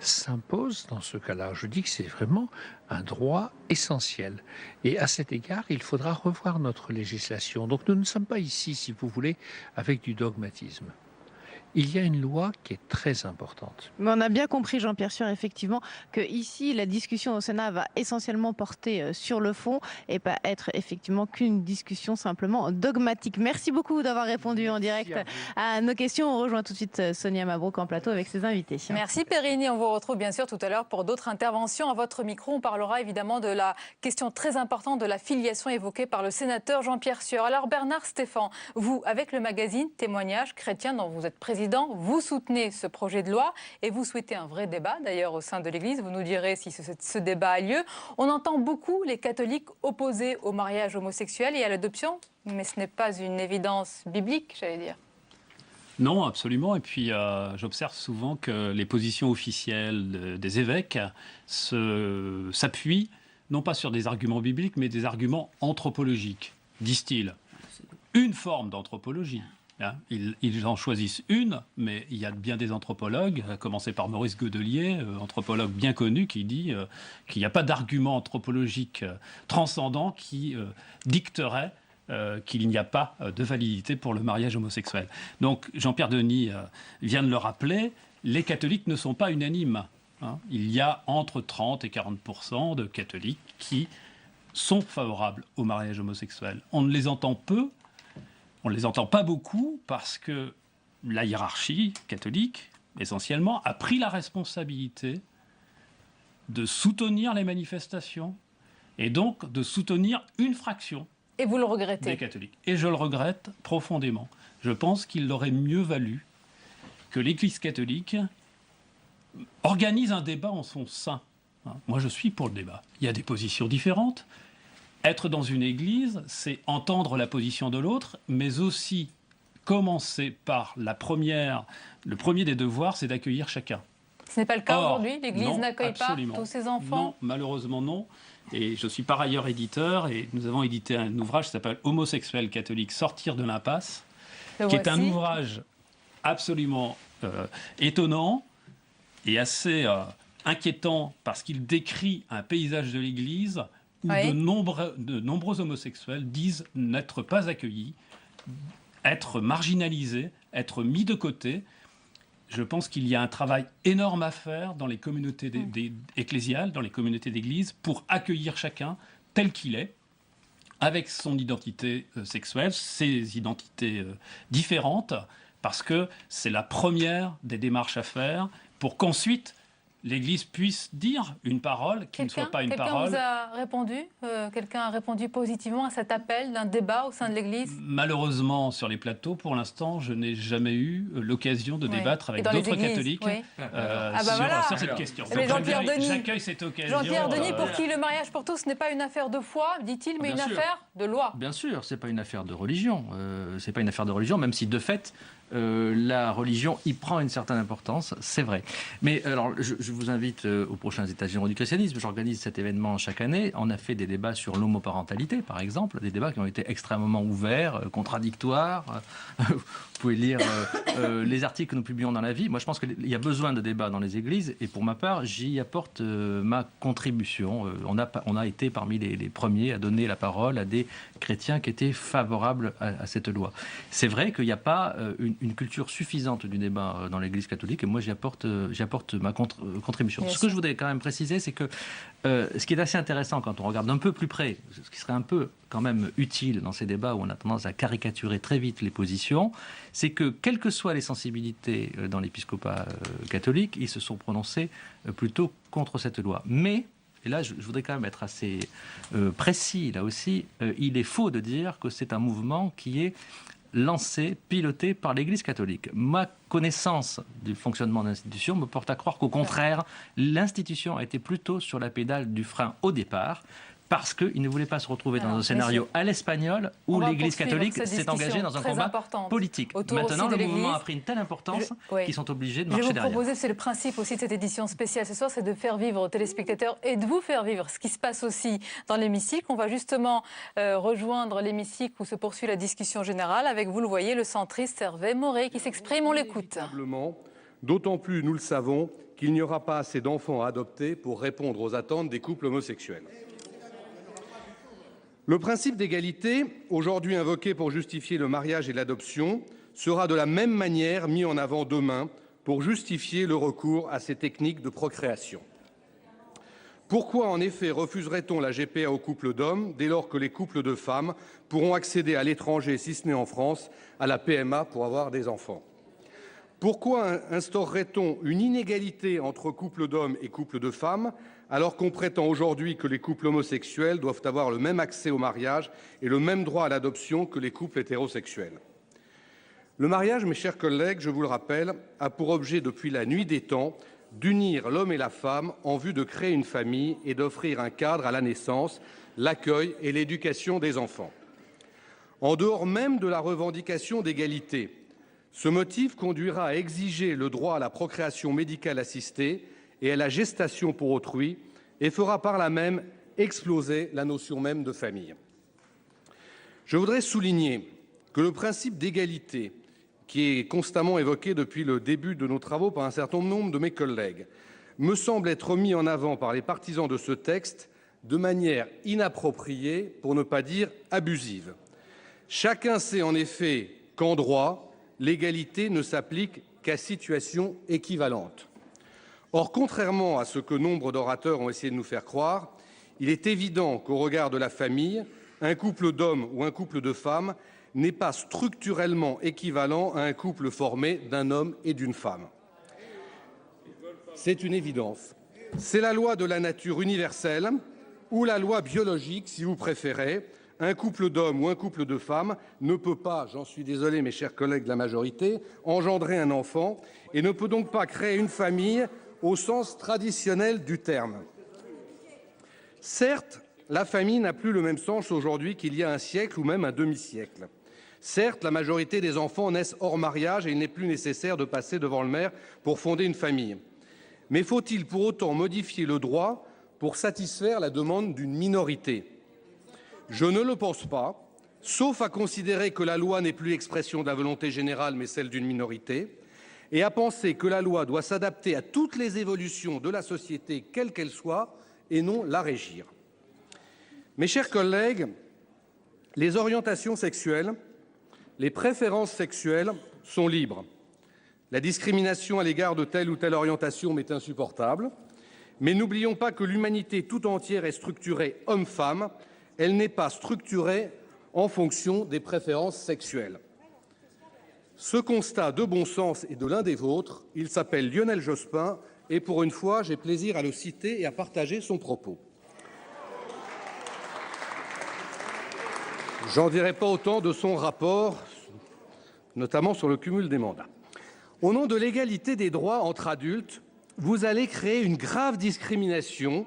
s'impose dans ce cas-là. Je dis que c'est vraiment un droit essentiel. Et à cet égard, il faudra revoir notre législation. Donc nous ne sommes pas ici, si vous voulez, avec du dogmatisme. Il y a une loi qui est très importante. Mais on a bien compris, Jean-Pierre Sueur, effectivement, que ici, la discussion au Sénat va essentiellement porter sur le fond et pas être effectivement qu'une discussion simplement dogmatique. Merci beaucoup d'avoir répondu en direct à nos questions. On rejoint tout de suite Sonia Mabrouk en plateau avec ses invités. Merci Perrine, et on vous retrouve bien sûr tout à l'heure pour d'autres interventions. À votre micro, on parlera évidemment de la question très importante de la filiation évoquée par le sénateur Jean-Pierre Sueur. Alors Bernard Stéphan, vous, avec le magazine Témoignages chrétiens dont vous êtes président, vous soutenez ce projet de loi et vous souhaitez un vrai débat d'ailleurs au sein de l'Église. Vous nous direz si ce débat a lieu. On entend beaucoup les catholiques opposés au mariage homosexuel et à l'adoption, mais ce n'est pas une évidence biblique, j'allais dire. Non, absolument. Et puis, j'observe souvent que les positions officielles des évêques s'appuient non pas sur des arguments bibliques, mais des arguments anthropologiques, disent-ils. Une forme d'anthropologie. Ils en choisissent une, mais il y a bien des anthropologues, à commencer par Maurice Godelier, anthropologue bien connu, qui dit qu'il n'y a pas d'argument anthropologique transcendant qui dicterait qu'il n'y a pas de validité pour le mariage homosexuel. Donc Jean-Pierre Denis vient de le rappeler, les catholiques ne sont pas unanimes. Il y a entre 30 et 40% de catholiques qui sont favorables au mariage homosexuel. On ne les entend peu. On ne les entend pas beaucoup parce que la hiérarchie catholique, essentiellement, a pris la responsabilité de soutenir les manifestations et donc de soutenir une fraction et vous le regrettez. Des catholiques. Et je le regrette profondément. Je pense qu'il aurait mieux valu que l'Église catholique organise un débat en son sein. Moi, je suis pour le débat. Il y a des positions différentes. Être dans une église, c'est entendre la position de l'autre, mais aussi commencer par le premier des devoirs, c'est d'accueillir chacun. Ce n'est pas le cas aujourd'hui. L'Église n'accueille pas tous ses enfants. Non, malheureusement non. Et je suis par ailleurs éditeur, et nous avons édité un ouvrage qui s'appelle « Homosexuels catholiques, sortir de l'impasse », qui est un ouvrage absolument étonnant et assez inquiétant parce qu'il décrit un paysage de l'Église où de nombreux homosexuels disent n'être pas accueillis, être marginalisés, être mis de côté. Je pense qu'il y a un travail énorme à faire dans les communautés ecclésiales, dans les communautés d'église, pour accueillir chacun tel qu'il est, avec son identité sexuelle, ses identités différentes, parce que c'est la première des démarches à faire pour qu'ensuite l'Église puisse dire une parole qui ne soit pas une parole. Quelqu'un vous a répondu quelqu'un a répondu positivement à cet appel d'un débat au sein de l'Église? Malheureusement, sur les plateaux, pour l'instant, je n'ai jamais eu l'occasion de débattre avec d'autres catholiques sur cette question. Jean-Pierre Denis, j'accueille cette occasion. Jean-Pierre Denis, pour qui le mariage pour tous n'est pas une affaire de foi, dit-il, mais une affaire de loi. Bien sûr, c'est pas une affaire de religion. C'est pas une affaire de religion, même si de fait, la religion y prend une certaine importance, c'est vrai. Mais alors, je vous invite aux prochains États généraux du christianisme. J'organise cet événement chaque année. On a fait des débats sur l'homoparentalité, par exemple, des débats qui ont été extrêmement ouverts, contradictoires. Vous pouvez lire les articles que nous publions dans La Vie. Moi, je pense qu'il y a besoin de débats dans les églises, et pour ma part, j'y apporte ma contribution. On a été parmi les premiers à donner la parole à des chrétiens qui étaient favorables à cette loi. C'est vrai qu'il n'y a pas une culture suffisante du débat dans l'Église catholique, et moi j'y apporte ma contribution. Ce que je voudrais quand même préciser, c'est que ce qui est assez intéressant quand on regarde d'un peu plus près, ce qui serait un peu quand même utile dans ces débats où on a tendance à caricaturer très vite les positions, c'est que quelles que soient les sensibilités dans l'épiscopat catholique, ils se sont prononcés plutôt contre cette loi. Mais et là, je voudrais quand même être assez précis, là aussi, il est faux de dire que c'est un mouvement qui est lancé, piloté par l'Église catholique. Ma connaissance du fonctionnement de l'institution me porte à croire qu'au contraire, l'institution a été plutôt sur la pédale du frein au départ, parce qu'il ne voulait pas se retrouver dans un scénario à l'espagnol où l'Église catholique s'est engagée dans un combat politique. Maintenant, le mouvement a pris une telle importance qu'ils sont obligés de marcher derrière. Je vais vous proposer, c'est le principe aussi de cette édition spéciale ce soir, c'est de faire vivre aux téléspectateurs et de vous faire vivre ce qui se passe aussi dans l'hémicycle. On va justement rejoindre l'hémicycle où se poursuit la discussion générale avec, vous le voyez, le centriste Hervé Maurey qui s'exprime, on l'écoute. D'autant plus, nous le savons, qu'il n'y aura pas assez d'enfants à adopter pour répondre aux attentes des couples homosexuels. Le principe d'égalité, aujourd'hui invoqué pour justifier le mariage et l'adoption, sera de la même manière mis en avant demain pour justifier le recours à ces techniques de procréation. Pourquoi, en effet, refuserait-on la GPA aux couples d'hommes dès lors que les couples de femmes pourront accéder à l'étranger, si ce n'est en France, à la PMA pour avoir des enfants? Pourquoi instaurerait-on une inégalité entre couples d'hommes et couples de femmes alors qu'on prétend aujourd'hui que les couples homosexuels doivent avoir le même accès au mariage et le même droit à l'adoption que les couples hétérosexuels? Le mariage, mes chers collègues, je vous le rappelle, a pour objet depuis la nuit des temps d'unir l'homme et la femme en vue de créer une famille et d'offrir un cadre à la naissance, l'accueil et l'éducation des enfants. En dehors même de la revendication d'égalité, ce motif conduira à exiger le droit à la procréation médicale assistée et à la gestation pour autrui et fera par là même exploser la notion même de famille. Je voudrais souligner que le principe d'égalité, qui est constamment évoqué depuis le début de nos travaux par un certain nombre de mes collègues, me semble être mis en avant par les partisans de ce texte de manière inappropriée, pour ne pas dire abusive. Chacun sait en effet qu'en droit, l'égalité ne s'applique qu'à situation équivalente. Or, contrairement à ce que nombre d'orateurs ont essayé de nous faire croire, il est évident qu'au regard de la famille, un couple d'hommes ou un couple de femmes n'est pas structurellement équivalent à un couple formé d'un homme et d'une femme. C'est une évidence. C'est la loi de la nature universelle ou la loi biologique, si vous préférez. Un couple d'hommes ou un couple de femmes ne peut pas, j'en suis désolé mes chers collègues de la majorité, engendrer un enfant et ne peut donc pas créer une famille au sens traditionnel du terme. Certes, la famille n'a plus le même sens aujourd'hui qu'il y a un siècle ou même un demi-siècle. Certes, la majorité des enfants naissent hors mariage et il n'est plus nécessaire de passer devant le maire pour fonder une famille. Mais faut-il pour autant modifier le droit pour satisfaire la demande d'une minorité ? Je ne le pense pas, sauf à considérer que la loi n'est plus l'expression de la volonté générale mais celle d'une minorité, et à penser que la loi doit s'adapter à toutes les évolutions de la société, quelle qu'elle soit, et non la régir. Mes chers collègues, les orientations sexuelles, les préférences sexuelles sont libres. La discrimination à l'égard de telle ou telle orientation m'est insupportable. Mais n'oublions pas que l'humanité tout entière est structurée homme-femme. Elle n'est pas structurée en fonction des préférences sexuelles. Ce constat de bon sens est de l'un des vôtres. Il s'appelle Lionel Jospin et pour une fois, j'ai plaisir à le citer et à partager son propos. J'en dirai pas autant de son rapport, notamment sur le cumul des mandats. Au nom de l'égalité des droits entre adultes, vous allez créer une grave discrimination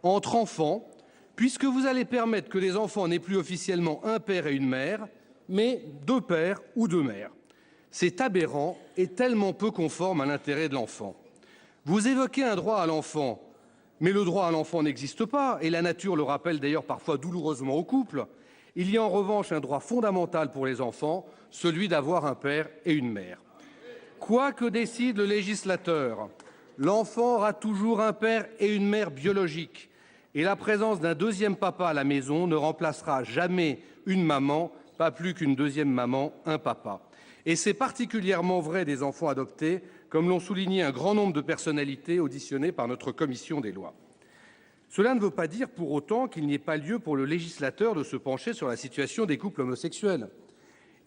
entre enfants, puisque vous allez permettre que les enfants n'aient plus officiellement un père et une mère, mais deux pères ou deux mères. C'est aberrant et tellement peu conforme à l'intérêt de l'enfant. Vous évoquez un droit à l'enfant, mais le droit à l'enfant n'existe pas, et la nature le rappelle d'ailleurs parfois douloureusement aux couples. Il y a en revanche un droit fondamental pour les enfants, celui d'avoir un père et une mère. Quoi que décide le législateur, l'enfant aura toujours un père et une mère biologiques, et la présence d'un deuxième papa à la maison ne remplacera jamais une maman, pas plus qu'une deuxième maman, un papa. Et c'est particulièrement vrai des enfants adoptés, comme l'ont souligné un grand nombre de personnalités auditionnées par notre commission des lois. Cela ne veut pas dire pour autant qu'il n'y ait pas lieu pour le législateur de se pencher sur la situation des couples homosexuels.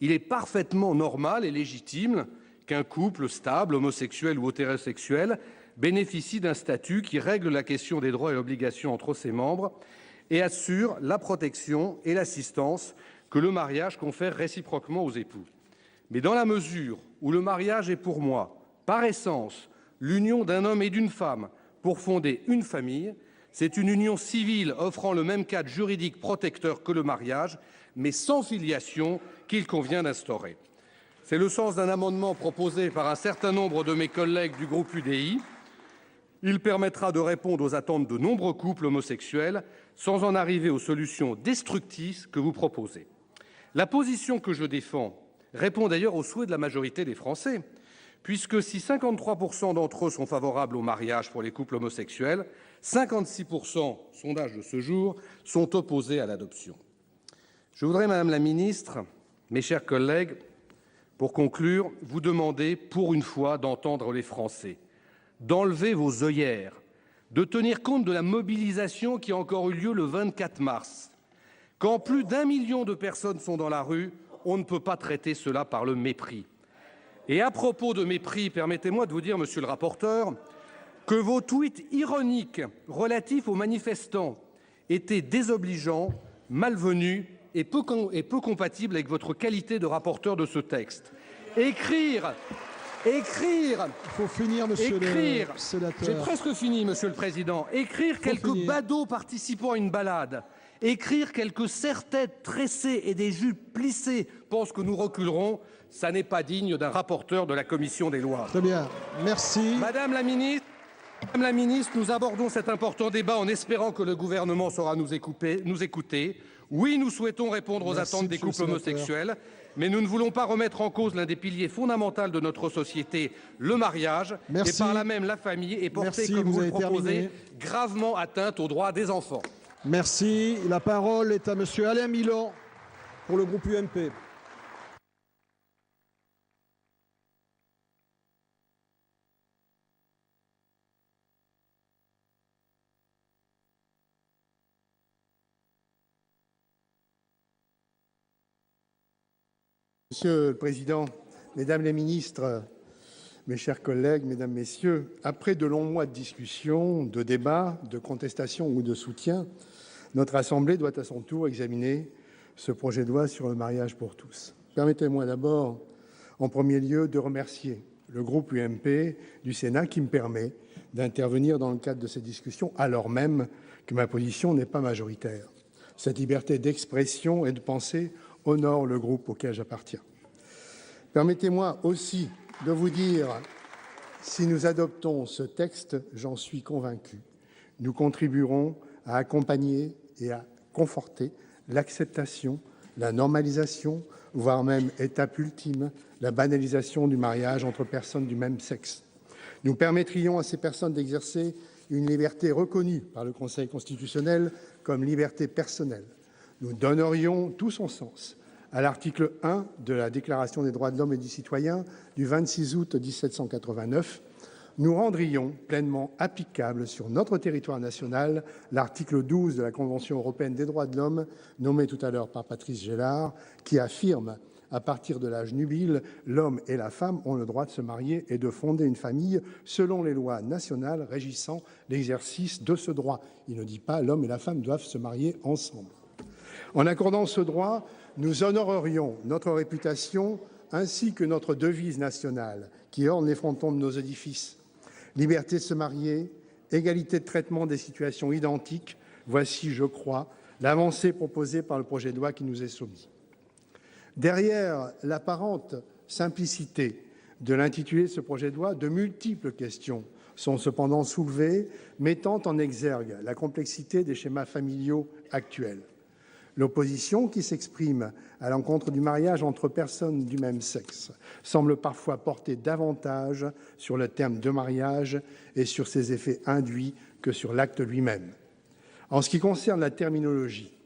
Il est parfaitement normal et légitime qu'un couple stable, homosexuel ou hétérosexuel, bénéficie d'un statut qui règle la question des droits et obligations entre ses membres et assure la protection et l'assistance que le mariage confère réciproquement aux époux. Mais dans la mesure où le mariage est pour moi, par essence, l'union d'un homme et d'une femme pour fonder une famille, c'est une union civile offrant le même cadre juridique protecteur que le mariage, mais sans filiation qu'il convient d'instaurer. C'est le sens d'un amendement proposé par un certain nombre de mes collègues du groupe UDI. Il permettra de répondre aux attentes de nombreux couples homosexuels sans en arriver aux solutions destructrices que vous proposez. La position que je défends répond d'ailleurs aux souhaits de la majorité des Français, puisque si 53% d'entre eux sont favorables au mariage pour les couples homosexuels, 56%, sondage de ce jour, sont opposés à l'adoption. Je voudrais, Madame la Ministre, mes chers collègues, pour conclure, vous demander pour une fois d'entendre les Français, d'enlever vos œillères, de tenir compte de la mobilisation qui a encore eu lieu le 24 mars. Quand plus d'1 million de personnes sont dans la rue, on ne peut pas traiter cela par le mépris. Et à propos de mépris, permettez-moi de vous dire, monsieur le rapporteur, que vos tweets ironiques relatifs aux manifestants étaient désobligeants, malvenus et peu compatibles avec votre qualité de rapporteur de ce texte. Écrire Il faut finir, monsieur le sénateur. J'ai presque fini, monsieur le président. Écrire quelques badauds participant à une balade, écrire quelques serre-têtes tressées et des jupes plissées pensent que nous reculerons, ça n'est pas digne d'un rapporteur de la commission des lois. Très bien, merci. Madame la ministre, nous abordons cet important débat en espérant que le gouvernement saura nous écouter. Oui, nous souhaitons répondre aux attentes des couples homosexuels, mais nous ne voulons pas remettre en cause l'un des piliers fondamentaux de notre société, le mariage, et par là même la famille, et porter, comme vous le proposez, gravement atteinte aux droits des enfants. Merci. La parole est à monsieur Alain Milon pour le groupe UMP. Monsieur le Président, Mesdames les ministres, mes chers collègues, Mesdames, Messieurs, après de longs mois de discussion, de débats, de contestation ou de soutien, notre Assemblée doit à son tour examiner ce projet de loi sur le mariage pour tous. Permettez-moi d'abord, en premier lieu, de remercier le groupe UMP du Sénat qui me permet d'intervenir dans le cadre de ces discussions, alors même que ma position n'est pas majoritaire. Cette liberté d'expression et de pensée honore le groupe auquel j'appartiens. Permettez-moi aussi de vous dire, si nous adoptons ce texte, j'en suis convaincu, nous contribuerons à accompagner et à conforter l'acceptation, la normalisation, voire même étape ultime, la banalisation du mariage entre personnes du même sexe. Nous permettrions à ces personnes d'exercer une liberté reconnue par le Conseil constitutionnel comme liberté personnelle. Nous donnerions tout son sens à l'article 1 de la Déclaration des droits de l'homme et du citoyen du 26 août 1789. Nous rendrions pleinement applicable sur notre territoire national l'article 12 de la Convention européenne des droits de l'homme, nommé tout à l'heure par Patrice Gélard, qui affirme à partir de l'âge nubile, l'homme et la femme ont le droit de se marier et de fonder une famille selon les lois nationales régissant l'exercice de ce droit. Il ne dit pas l'homme et la femme doivent se marier ensemble. En accordant ce droit, nous honorerions notre réputation ainsi que notre devise nationale qui orne les frontons de nos édifices. Liberté de se marier, égalité de traitement des situations identiques, voici, je crois, l'avancée proposée par le projet de loi qui nous est soumis. Derrière l'apparente simplicité de l'intitulé de ce projet de loi, de multiples questions sont cependant soulevées, mettant en exergue la complexité des schémas familiaux actuels. L'opposition qui s'exprime à l'encontre du mariage entre personnes du même sexe semble parfois porter davantage sur le terme de mariage et sur ses effets induits que sur l'acte lui-même. En ce qui concerne la terminologie,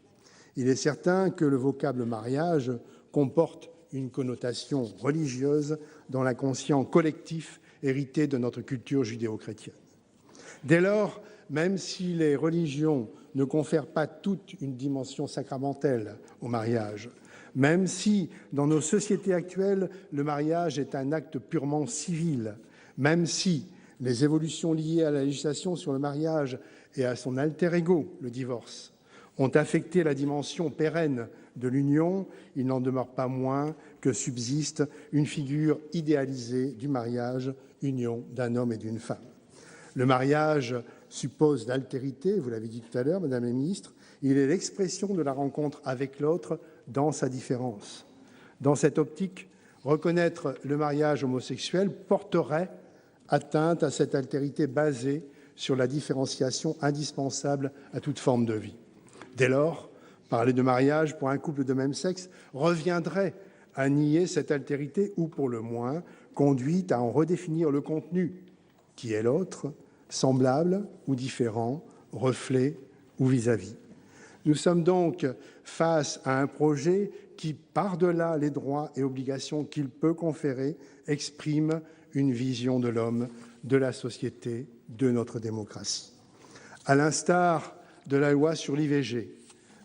il est certain que le vocable mariage comporte une connotation religieuse dans l'inconscient collectif hérité de notre culture judéo-chrétienne. Dès lors, même si les religions ne confèrent pas toute une dimension sacramentelle au mariage, même si, dans nos sociétés actuelles, le mariage est un acte purement civil, même si les évolutions liées à la législation sur le mariage et à son alter ego, le divorce, ont affecté la dimension pérenne de l'union, il n'en demeure pas moins que subsiste une figure idéalisée du mariage, union d'un homme et d'une femme. Le mariage suppose l'altérité, vous l'avez dit tout à l'heure, Madame la Ministre, il est l'expression de la rencontre avec l'autre dans sa différence. Dans cette optique, reconnaître le mariage homosexuel porterait atteinte à cette altérité basée sur la différenciation indispensable à toute forme de vie. Dès lors, parler de mariage pour un couple de même sexe reviendrait à nier cette altérité ou, pour le moins, conduit à en redéfinir le contenu, qui est l'autre, semblable ou différent, reflet ou vis-à-vis. Nous sommes donc face à un projet qui, par-delà les droits et obligations qu'il peut conférer, exprime une vision de l'homme, de la société, de notre démocratie. À l'instar de la loi sur l'IVG,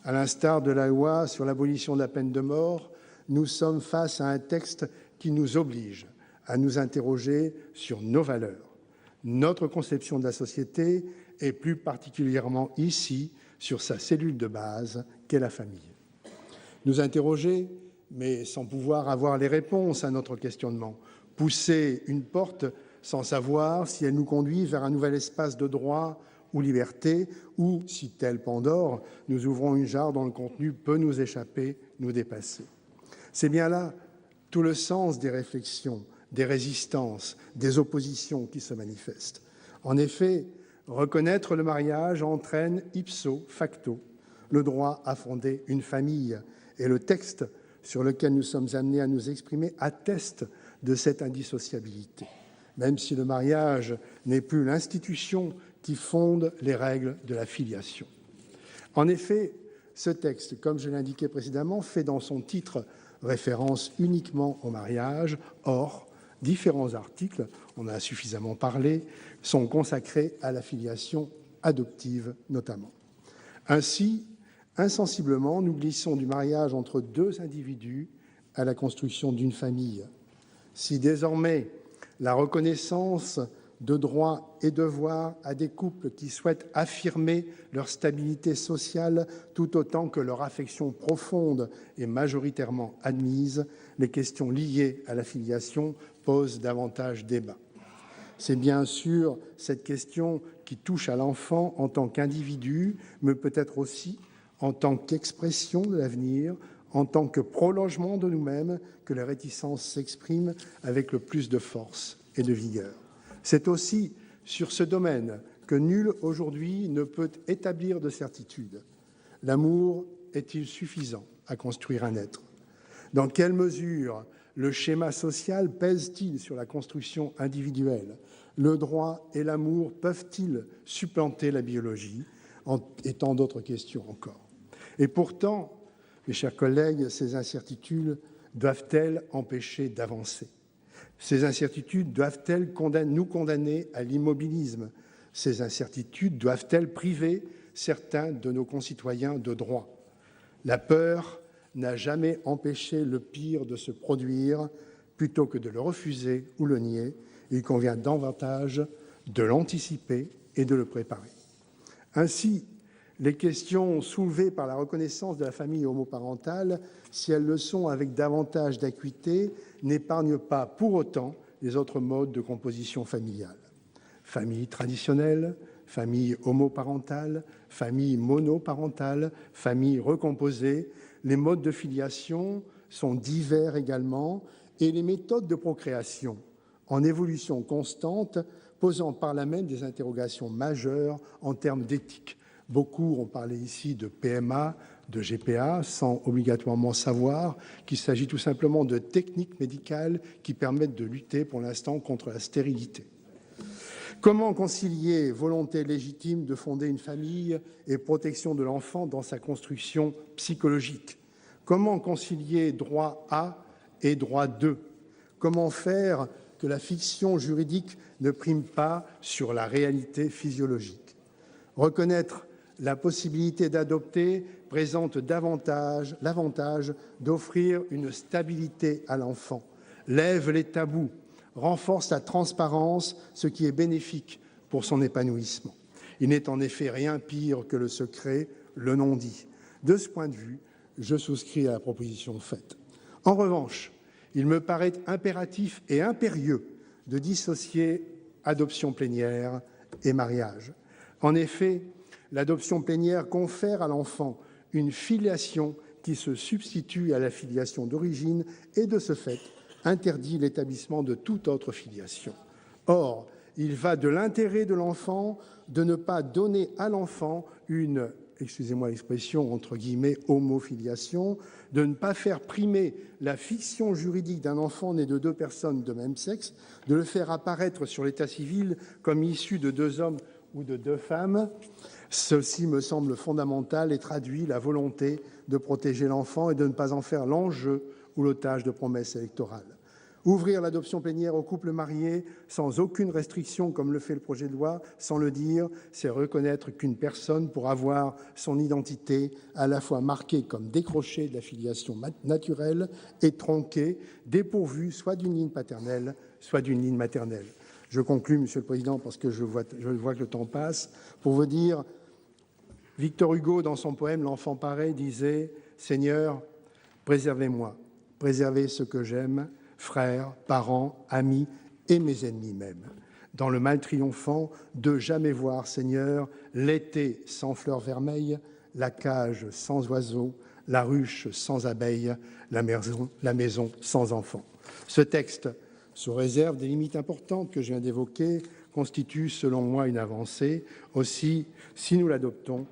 à l'instar de la loi sur l'abolition de la peine de mort, nous sommes face à un texte qui nous oblige à nous interroger sur nos valeurs, notre conception de la société et plus particulièrement ici sur sa cellule de base qu'est la famille. Nous interroger, mais sans pouvoir avoir les réponses à notre questionnement, pousser une porte sans savoir si elle nous conduit vers un nouvel espace de droit ou liberté, ou, si tel Pandore, nous ouvrons une jarre dont le contenu peut nous échapper, nous dépasser. C'est bien là tout le sens des réflexions, des résistances, des oppositions qui se manifestent. En effet, reconnaître le mariage entraîne ipso facto le droit à fonder une famille, et le texte sur lequel nous sommes amenés à nous exprimer atteste de cette indissociabilité, même si le mariage n'est plus l'institution qui fonde les règles de la filiation. En effet, ce texte, comme je l'indiquais précédemment, fait dans son titre référence uniquement au mariage. Or, différents articles, on en a suffisamment parlé, sont consacrés à la filiation adoptive notamment. Ainsi, insensiblement, nous glissons du mariage entre deux individus à la construction d'une famille. Si désormais la reconnaissance de droits et devoirs à des couples qui souhaitent affirmer leur stabilité sociale tout autant que leur affection profonde est majoritairement admise, les questions liées à la filiation posent davantage débat. C'est bien sûr cette question qui touche à l'enfant en tant qu'individu, mais peut-être aussi en tant qu'expression de l'avenir, en tant que prolongement de nous-mêmes, que les réticences s'expriment avec le plus de force et de vigueur. C'est aussi sur ce domaine que nul aujourd'hui ne peut établir de certitude. L'amour est-il suffisant à construire un être ? Dans quelle mesure le schéma social pèse-t-il sur la construction individuelle ? Le droit et l'amour peuvent-ils supplanter la biologie et tant d'autres questions encore. Et pourtant, mes chers collègues, ces incertitudes doivent-elles empêcher d'avancer? Ces incertitudes doivent-elles nous condamner à l'immobilisme? Ces incertitudes doivent-elles priver certains de nos concitoyens de droits? La peur n'a jamais empêché le pire de se produire. Plutôt que de le refuser ou le nier, il convient davantage de l'anticiper et de le préparer. Ainsi, les questions soulevées par la reconnaissance de la famille homoparentale, si elles le sont avec davantage d'acuité, n'épargnent pas pour autant les autres modes de composition familiale. Famille traditionnelle, famille homoparentale, famille monoparentale, famille recomposée, les modes de filiation sont divers également et les méthodes de procréation en évolution constante, posant par là même des interrogations majeures en termes d'éthique. Beaucoup ont parlé ici de PMA, de GPA, sans obligatoirement savoir qu'il s'agit tout simplement de techniques médicales qui permettent de lutter pour l'instant contre la stérilité. Comment concilier volonté légitime de fonder une famille et protection de l'enfant dans sa construction psychologique? Comment concilier droit à et droit de? Comment faire que la fiction juridique ne prime pas sur la réalité physiologique? Reconnaître la possibilité d'adopter présente l'avantage d'offrir une stabilité à l'enfant, lève les tabous, renforce la transparence, ce qui est bénéfique pour son épanouissement. Il n'est en effet rien pire que le secret, le non-dit. De ce point de vue, je souscris à la proposition faite. En revanche, il me paraît impératif et impérieux de dissocier adoption plénière et mariage. En effet, l'adoption plénière confère à l'enfant une filiation qui se substitue à la filiation d'origine et, de ce fait, interdit l'établissement de toute autre filiation. Or, il va de l'intérêt de l'enfant de ne pas donner à l'enfant une, excusez-moi l'expression, entre guillemets, homofiliation, de ne pas faire primer la fiction juridique d'un enfant né de deux personnes de même sexe, de le faire apparaître sur l'état civil comme issu de deux hommes ou de deux femmes. Ceci me semble fondamental et traduit la volonté de protéger l'enfant et de ne pas en faire l'enjeu ou l'otage de promesses électorales. Ouvrir l'adoption plénière aux couples mariés sans aucune restriction, comme le fait le projet de loi, sans le dire, c'est reconnaître qu'une personne, pour avoir son identité à la fois marquée comme décrochée de la filiation naturelle et tronquée, dépourvue soit d'une ligne paternelle, soit d'une ligne maternelle. Je conclus, Monsieur le Président, parce que je vois que le temps passe, pour vous dire, Victor Hugo, dans son poème « L'enfant paré », disait « Seigneur, préservez-moi, préservez ce que j'aime, frères, parents, amis et mes ennemis même. Dans le mal triomphant de jamais voir, Seigneur, l'été sans fleurs vermeilles, la cage sans oiseaux, la ruche sans abeilles, la maison sans enfants. » Ce texte, sous réserve des limites importantes que je viens d'évoquer, constitue, selon moi, une avancée. Aussi, si nous l'adoptons,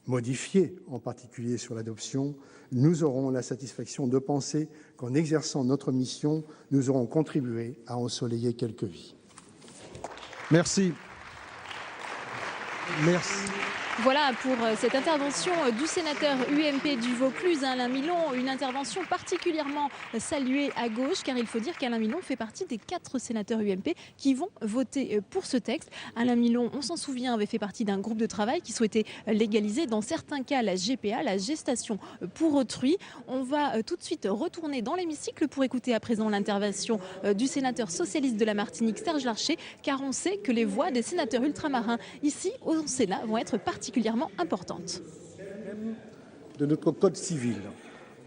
modifié en particulier sur l'adoption, nous aurons la satisfaction de penser qu'en exerçant notre mission, nous aurons contribué à ensoleiller quelques vies. Merci. Merci. Voilà pour cette intervention du sénateur UMP du Vaucluse, Alain Milon, une intervention particulièrement saluée à gauche, car il faut dire qu'Alain Milon fait partie des 4 sénateurs UMP qui vont voter pour ce texte. Alain Milon, on s'en souvient, avait fait partie d'un groupe de travail qui souhaitait légaliser dans certains cas la GPA, la gestation pour autrui. On va tout de suite retourner dans l'hémicycle pour écouter à présent l'intervention du sénateur socialiste de la Martinique, Serge Larcher, car on sait que les voix des sénateurs ultramarins ici au Sénat vont être particulièrement importante. De notre code civil.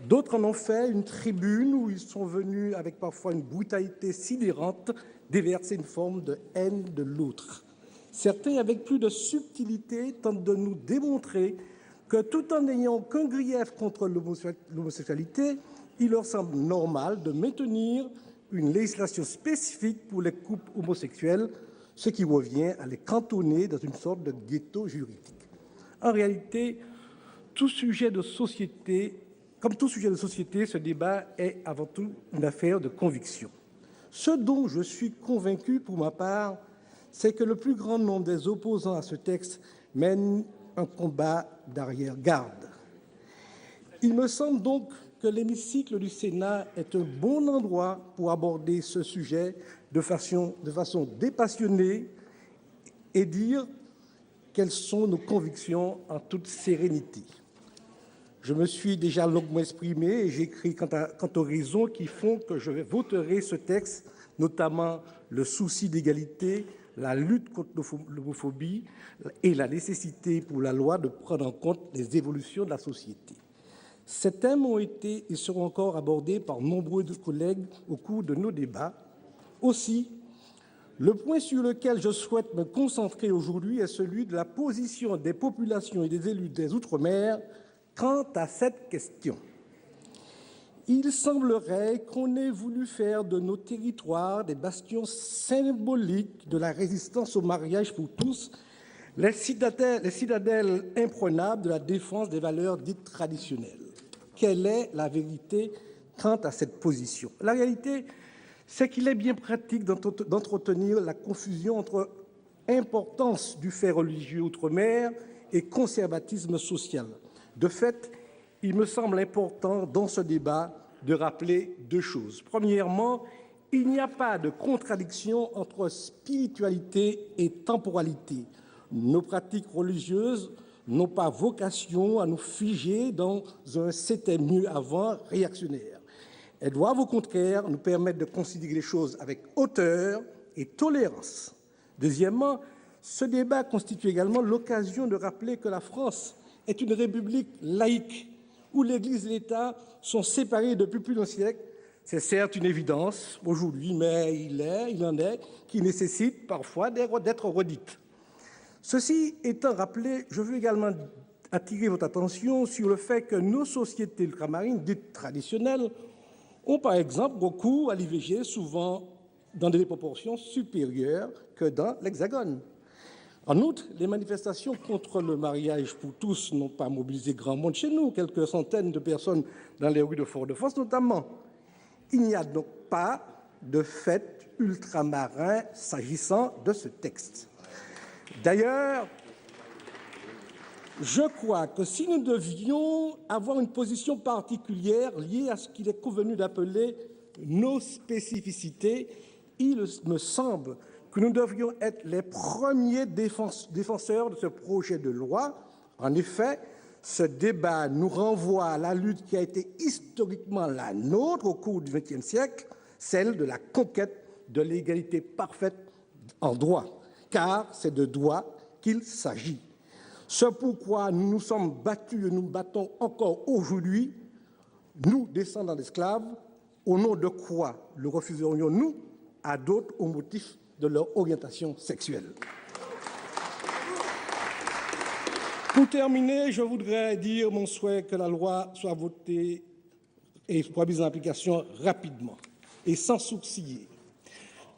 D'autres en ont fait une tribune où ils sont venus, avec parfois une brutalité sidérante, déverser une forme de haine de l'autre. Certains, avec plus de subtilité, tentent de nous démontrer que tout en n'ayant qu'un grief contre l'homosexualité, il leur semble normal de maintenir une législation spécifique pour les couples homosexuels, ce qui revient à les cantonner dans une sorte de ghetto juridique. En réalité, comme tout sujet de société, ce débat est avant tout une affaire de conviction. Ce dont je suis convaincu pour ma part, c'est que le plus grand nombre des opposants à ce texte mènent un combat d'arrière-garde. Il me semble donc que l'hémicycle du Sénat est un bon endroit pour aborder ce sujet de façon dépassionnée et dire quelles sont nos convictions en toute sérénité. Je me suis déjà longuement exprimé et j'écris quant aux raisons qui font que je voterai ce texte, notamment le souci d'égalité, la lutte contre l'homophobie et la nécessité pour la loi de prendre en compte les évolutions de la société. Ces thèmes ont été et seront encore abordés par nombreux collègues au cours de nos débats. Aussi, le point sur lequel je souhaite me concentrer aujourd'hui est celui de la position des populations et des élus des Outre-mer quant à cette question. Il semblerait qu'on ait voulu faire de nos territoires des bastions symboliques de la résistance au mariage pour tous, les citadelles imprenables de la défense des valeurs dites traditionnelles. Quelle est la vérité quant à cette position? La réalité, c'est qu'il est bien pratique d'entretenir la confusion entre importance du fait religieux outre-mer et conservatisme social. De fait, il me semble important dans ce débat de rappeler deux choses. Premièrement, il n'y a pas de contradiction entre spiritualité et temporalité. Nos pratiques religieuses n'ont pas vocation à nous figer dans un « c'était mieux avant » réactionnaire. Elles doivent au contraire nous permettre de considérer les choses avec hauteur et tolérance. Deuxièmement, ce débat constitue également l'occasion de rappeler que la France est une république laïque où l'Église et l'État sont séparés depuis plus d'un siècle. C'est certes une évidence aujourd'hui, mais il en est qui nécessite parfois d'être redite. Ceci étant rappelé, je veux également attirer votre attention sur le fait que nos sociétés ultramarines dites traditionnelles ont par exemple recours à l'IVG souvent dans des proportions supérieures que dans l'Hexagone. En outre, les manifestations contre le mariage pour tous n'ont pas mobilisé grand monde chez nous, quelques centaines de personnes dans les rues de Fort-de-France notamment. Il n'y a donc pas de fait ultramarin s'agissant de ce texte. D'ailleurs, je crois que si nous devions avoir une position particulière liée à ce qu'il est convenu d'appeler nos spécificités, il me semble que nous devrions être les premiers défenseurs de ce projet de loi. En effet, ce débat nous renvoie à la lutte qui a été historiquement la nôtre au cours du XXe siècle, celle de la conquête de l'égalité parfaite en droit, car c'est de droit qu'il s'agit. Ce pourquoi nous nous sommes battus et nous battons encore aujourd'hui, nous, descendants d'esclaves, au nom de quoi le refuserions-nous à d'autres au motif de leur orientation sexuelle? Pour terminer, je voudrais dire mon souhait que la loi soit votée et soit mise en application rapidement et sans sourciller.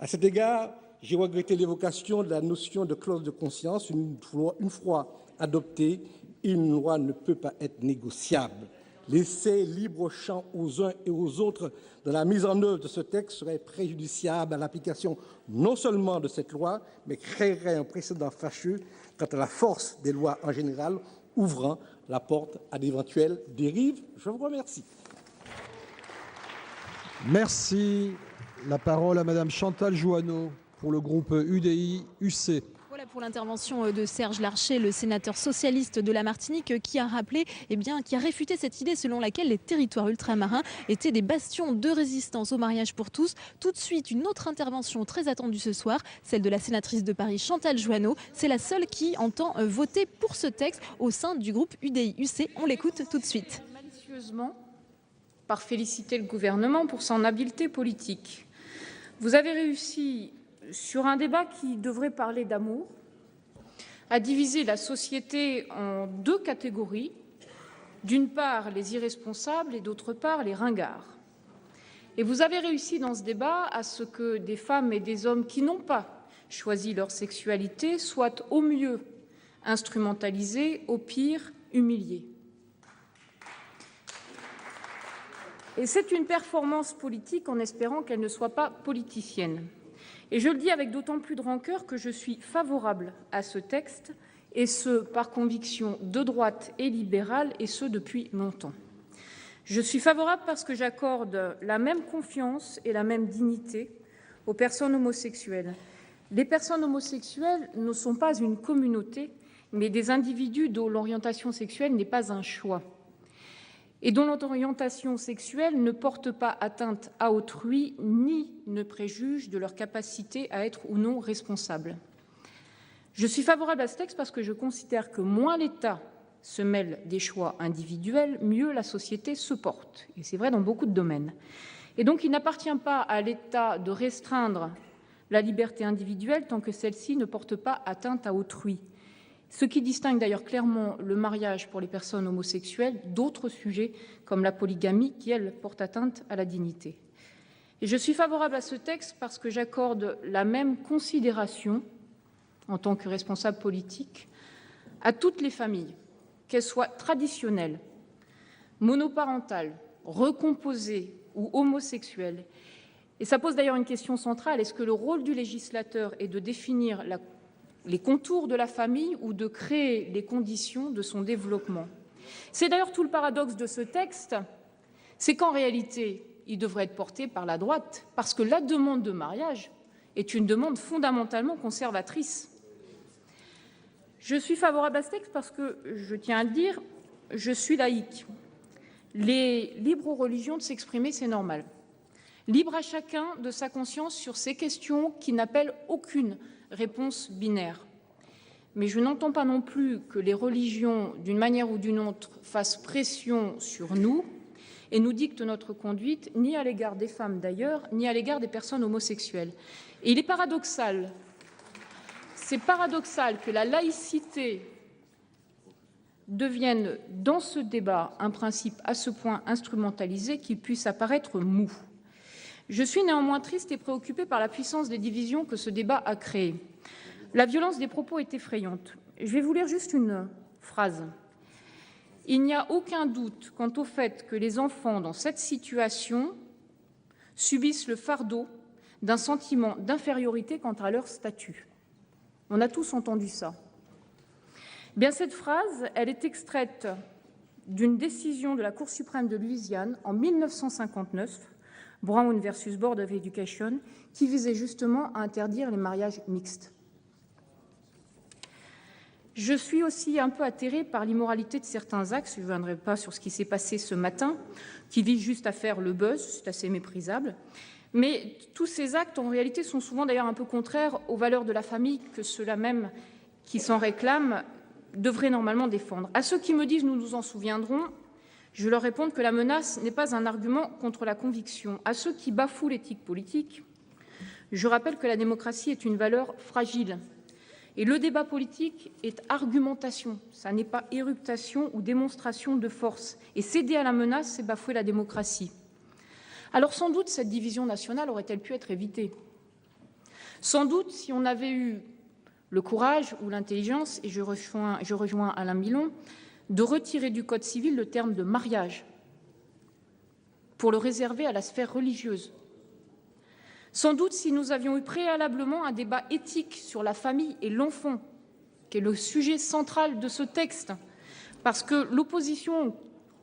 À cet égard, j'ai regretté l'évocation de la notion de clause de conscience. Une fois adoptée, une loi ne peut pas être négociable. Laisser libre champ aux uns et aux autres de la mise en œuvre de ce texte serait préjudiciable à l'application non seulement de cette loi, mais créerait un précédent fâcheux quant à la force des lois en général, ouvrant la porte à d'éventuelles dérives. Je vous remercie. Merci. La parole à Madame Chantal Jouanneau pour le groupe UDI-UC. Voilà pour l'intervention de Serge Larcher, le sénateur socialiste de la Martinique, qui a rappelé, qui a réfuté cette idée selon laquelle les territoires ultramarins étaient des bastions de résistance au mariage pour tous. Tout de suite, une autre intervention très attendue ce soir, celle de la sénatrice de Paris, Chantal Jouanneau. C'est la seule qui entend voter pour ce texte au sein du groupe UDI-UC. On l'écoute tout de suite. Malicieusement, par féliciter le gouvernement pour son habileté politique. Vous avez réussi, sur un débat qui devrait parler d'amour, à diviser la société en deux catégories, d'une part les irresponsables et d'autre part les ringards. Et vous avez réussi dans ce débat à ce que des femmes et des hommes qui n'ont pas choisi leur sexualité soient au mieux instrumentalisés, au pire humiliés. Et c'est une performance politique en espérant qu'elle ne soit pas politicienne. Et je le dis avec d'autant plus de rancœur que je suis favorable à ce texte, et ce, par conviction de droite et libérale, et ce, depuis longtemps. Je suis favorable parce que j'accorde la même confiance et la même dignité aux personnes homosexuelles. Les personnes homosexuelles ne sont pas une communauté, mais des individus dont l'orientation sexuelle n'est pas un choix et dont l'orientation sexuelle ne porte pas atteinte à autrui ni ne préjuge de leur capacité à être ou non responsables. Je suis favorable à ce texte parce que je considère que moins l'État se mêle des choix individuels, mieux la société se porte. Et c'est vrai dans beaucoup de domaines. Et donc, il n'appartient pas à l'État de restreindre la liberté individuelle tant que celle-ci ne porte pas atteinte à autrui. Ce qui distingue d'ailleurs clairement le mariage pour les personnes homosexuelles d'autres sujets comme la polygamie qui, elle, porte atteinte à la dignité. Et je suis favorable à ce texte parce que j'accorde la même considération, en tant que responsable politique, à toutes les familles, qu'elles soient traditionnelles, monoparentales, recomposées ou homosexuelles. Et ça pose d'ailleurs une question centrale. Est-ce que le rôle du législateur est de définir les contours de la famille ou de créer les conditions de son développement? C'est d'ailleurs tout le paradoxe de ce texte, c'est qu'en réalité, il devrait être porté par la droite, parce que la demande de mariage est une demande fondamentalement conservatrice. Je suis favorable à ce texte parce que, je tiens à le dire, je suis laïque. Les libres aux religions de s'exprimer, c'est normal. Libre à chacun de sa conscience sur ces questions qui n'appellent aucune réponse binaire. Mais je n'entends pas non plus que les religions, d'une manière ou d'une autre, fassent pression sur nous et nous dictent notre conduite, ni à l'égard des femmes d'ailleurs, ni à l'égard des personnes homosexuelles. Et il est paradoxal, c'est paradoxal que la laïcité devienne dans ce débat un principe à ce point instrumentalisé qu'il puisse apparaître mou. Je suis néanmoins triste et préoccupée par la puissance des divisions que ce débat a créées. La violence des propos est effrayante. Je vais vous lire juste une phrase. « Il n'y a aucun doute quant au fait que les enfants dans cette situation subissent le fardeau d'un sentiment d'infériorité quant à leur statut. » On a tous entendu ça. Bien, cette phrase, elle est extraite d'une décision de la Cour suprême de Louisiane en 1959, Brown versus Board of Education, qui visait justement à interdire les mariages mixtes. Je suis aussi un peu atterrée par l'immoralité de certains actes, je ne reviendrai pas sur ce qui s'est passé ce matin, qui visent juste à faire le buzz, c'est assez méprisable. Mais tous ces actes, en réalité, sont souvent d'ailleurs un peu contraires aux valeurs de la famille que ceux-là même qui s'en réclament devraient normalement défendre. À ceux qui me disent « nous nous en souviendrons », je leur réponds que la menace n'est pas un argument contre la conviction. À ceux qui bafouent l'éthique politique, je rappelle que la démocratie est une valeur fragile. Et le débat politique est argumentation, ça n'est pas éruptation ou démonstration de force. Et céder à la menace, c'est bafouer la démocratie. Alors sans doute cette division nationale aurait-elle pu être évitée. Sans doute si on avait eu le courage ou l'intelligence, et je rejoins Alain Milon, de retirer du Code civil le terme de mariage pour le réserver à la sphère religieuse. Sans doute si nous avions eu préalablement un débat éthique sur la famille et l'enfant, qui est le sujet central de ce texte, parce que l'opposition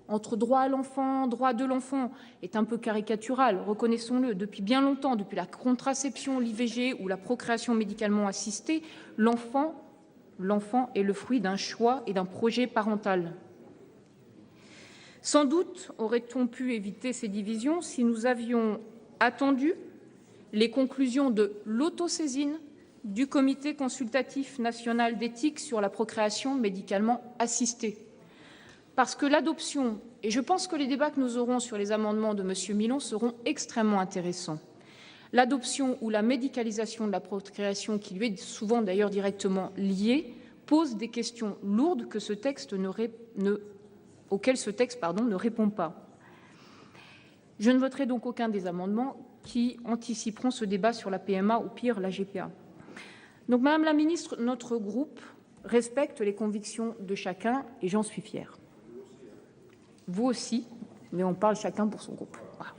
entre droit à l'enfant, droit de l'enfant est un peu caricaturale, reconnaissons-le, depuis bien longtemps, depuis la contraception, l'IVG ou la procréation médicalement assistée, l'enfant est le fruit d'un choix et d'un projet parental. Sans doute aurait-on pu éviter ces divisions si nous avions attendu les conclusions de l'autosaisine du Comité consultatif national d'éthique sur la procréation médicalement assistée. Parce que l'adoption, et je pense que les débats que nous aurons sur les amendements de M. Milon seront extrêmement intéressants, l'adoption ou la médicalisation de la procréation, qui lui est souvent d'ailleurs directement liée, pose des questions lourdes que ce texte auxquelles ce texte ne répond pas. Je ne voterai donc aucun des amendements qui anticiperont ce débat sur la PMA ou pire la GPA. Donc, Madame la Ministre, notre groupe respecte les convictions de chacun et j'en suis fière. Vous aussi, mais on parle chacun pour son groupe. Voilà.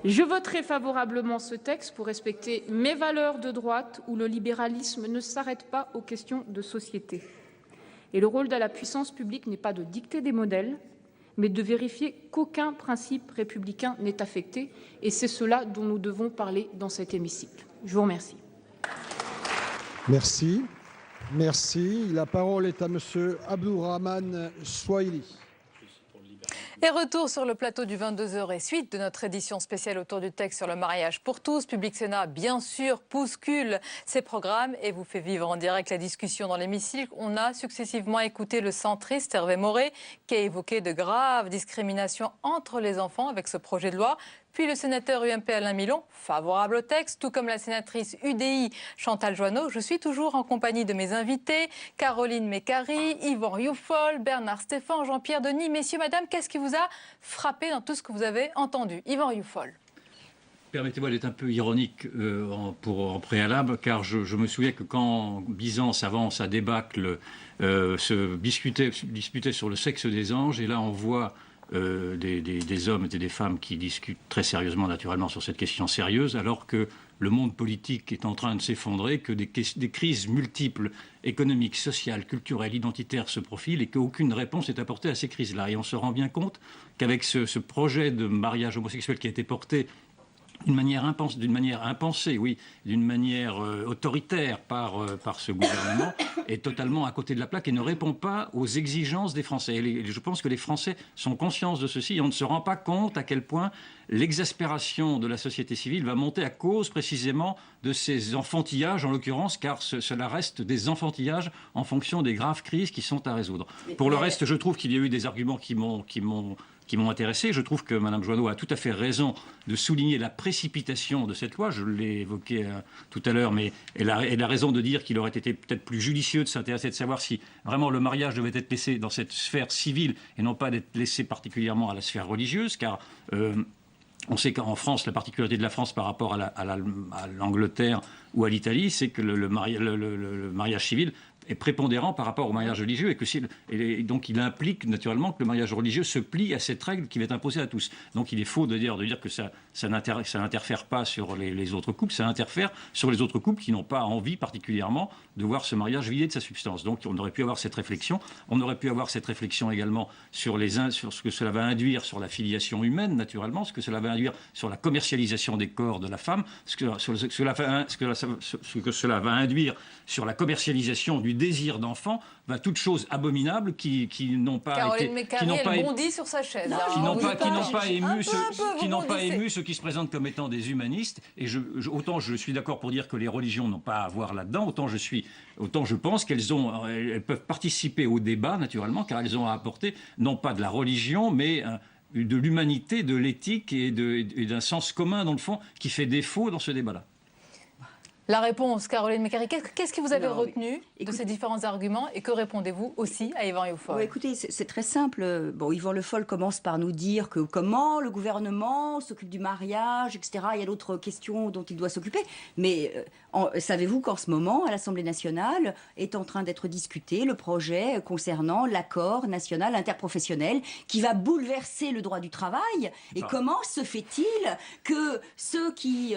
Je voterai favorablement ce texte pour respecter mes valeurs de droite où le libéralisme ne s'arrête pas aux questions de société. Et le rôle de la puissance publique n'est pas de dicter des modèles, mais de vérifier qu'aucun principe républicain n'est affecté. Et c'est cela dont nous devons parler dans cet hémicycle. Je vous remercie. Merci. Merci. La parole est à Monsieur Abdourahmane Souaili. Et retour sur le plateau du 22h et suite de notre édition spéciale autour du texte sur le mariage pour tous. Public Sénat, bien sûr, bouscule ses programmes et vous fait vivre en direct la discussion dans l'hémicycle. On a successivement écouté le centriste Hervé Maurey qui a évoqué de graves discriminations entre les enfants avec ce projet de loi. Puis le sénateur UMP Alain Milon, favorable au texte, tout comme la sénatrice UDI Chantal Joanneau. Je suis toujours en compagnie de mes invités, Caroline Mécari, Yvan Rioufol, Bernard Stéphane, Jean-Pierre Denis. Messieurs, madame, qu'est-ce qui vous a frappé dans tout ce que vous avez entendu? Yvan Rioufol. Permettez-moi d'être un peu ironique en préalable, car je me souviens que quand Byzance, avant sa débâcle, se disputait sur le sexe des anges, et là on voit des hommes et des femmes qui discutent très sérieusement, naturellement, sur cette question sérieuse, alors que le monde politique est en train de s'effondrer, que des crises multiples, économiques, sociales, culturelles, identitaires se profilent et qu'aucune réponse n'est apportée à ces crises-là. Et on se rend bien compte qu'avec ce projet de mariage homosexuel qui a été porté d'une manière impensée, oui, d'une manière autoritaire par ce gouvernement, est totalement à côté de la plaque et ne répond pas aux exigences des Français. Et je pense que les Français sont conscients de ceci et on ne se rend pas compte à quel point l'exaspération de la société civile va monter à cause précisément de ces enfantillages, en l'occurrence, car cela reste des enfantillages en fonction des graves crises qui sont à résoudre. Pour le reste, je trouve qu'il y a eu des arguments qui m'ont intéressé. Je trouve que Mme Joanneau a tout à fait raison de souligner la précipitation de cette loi. Je l'ai évoqué tout à l'heure, mais elle a raison de dire qu'il aurait été peut-être plus judicieux de s'intéresser, de savoir si vraiment le mariage devait être laissé dans cette sphère civile et non pas d'être laissé particulièrement à la sphère religieuse, car on sait qu'en France, la particularité de la France par rapport à l'Angleterre ou à l'Italie, c'est que le mariage civil est prépondérant par rapport au mariage religieux et donc il implique naturellement que le mariage religieux se plie à cette règle qui va être imposée à tous. Donc il est faux de dire que ça n'interfère pas sur les autres couples, ça interfère sur les autres couples qui n'ont pas envie particulièrement de voir ce mariage vidé de sa substance. Donc on aurait pu avoir cette réflexion. On aurait pu avoir cette réflexion également sur ce que cela va induire sur la filiation humaine, naturellement, ce que cela va induire sur la commercialisation des corps de la femme, ce que cela va induire sur la commercialisation du désir d'enfant, toutes choses abominables qui n'ont pas été... Caroline Mécari, elle bondit sur sa chaise. Qui n'ont pas ému ceux qui se présentent comme étant des humanistes. Et autant je suis d'accord pour dire que les religions n'ont pas à voir là-dedans, autant je pense qu'elles peuvent participer au débat, naturellement, car elles ont à apporter, non pas de la religion, mais de l'humanité, de l'éthique et d'un sens commun, dans le fond, qui fait défaut dans ce débat-là. La réponse, Caroline Mécari, qu'est-ce que vous avez retenu de ces différents arguments et que répondez-vous aussi à Yvan Rioufol? Écoutez, c'est très simple. Yvan Le Foll commence par nous dire que comment le gouvernement s'occupe du mariage, etc. Il y a d'autres questions dont il doit s'occuper. Mais savez-vous qu'en ce moment, à l'Assemblée nationale, est en train d'être discuté le projet concernant l'accord national interprofessionnel qui va bouleverser le droit du travail? Et comment se fait-il que ceux qui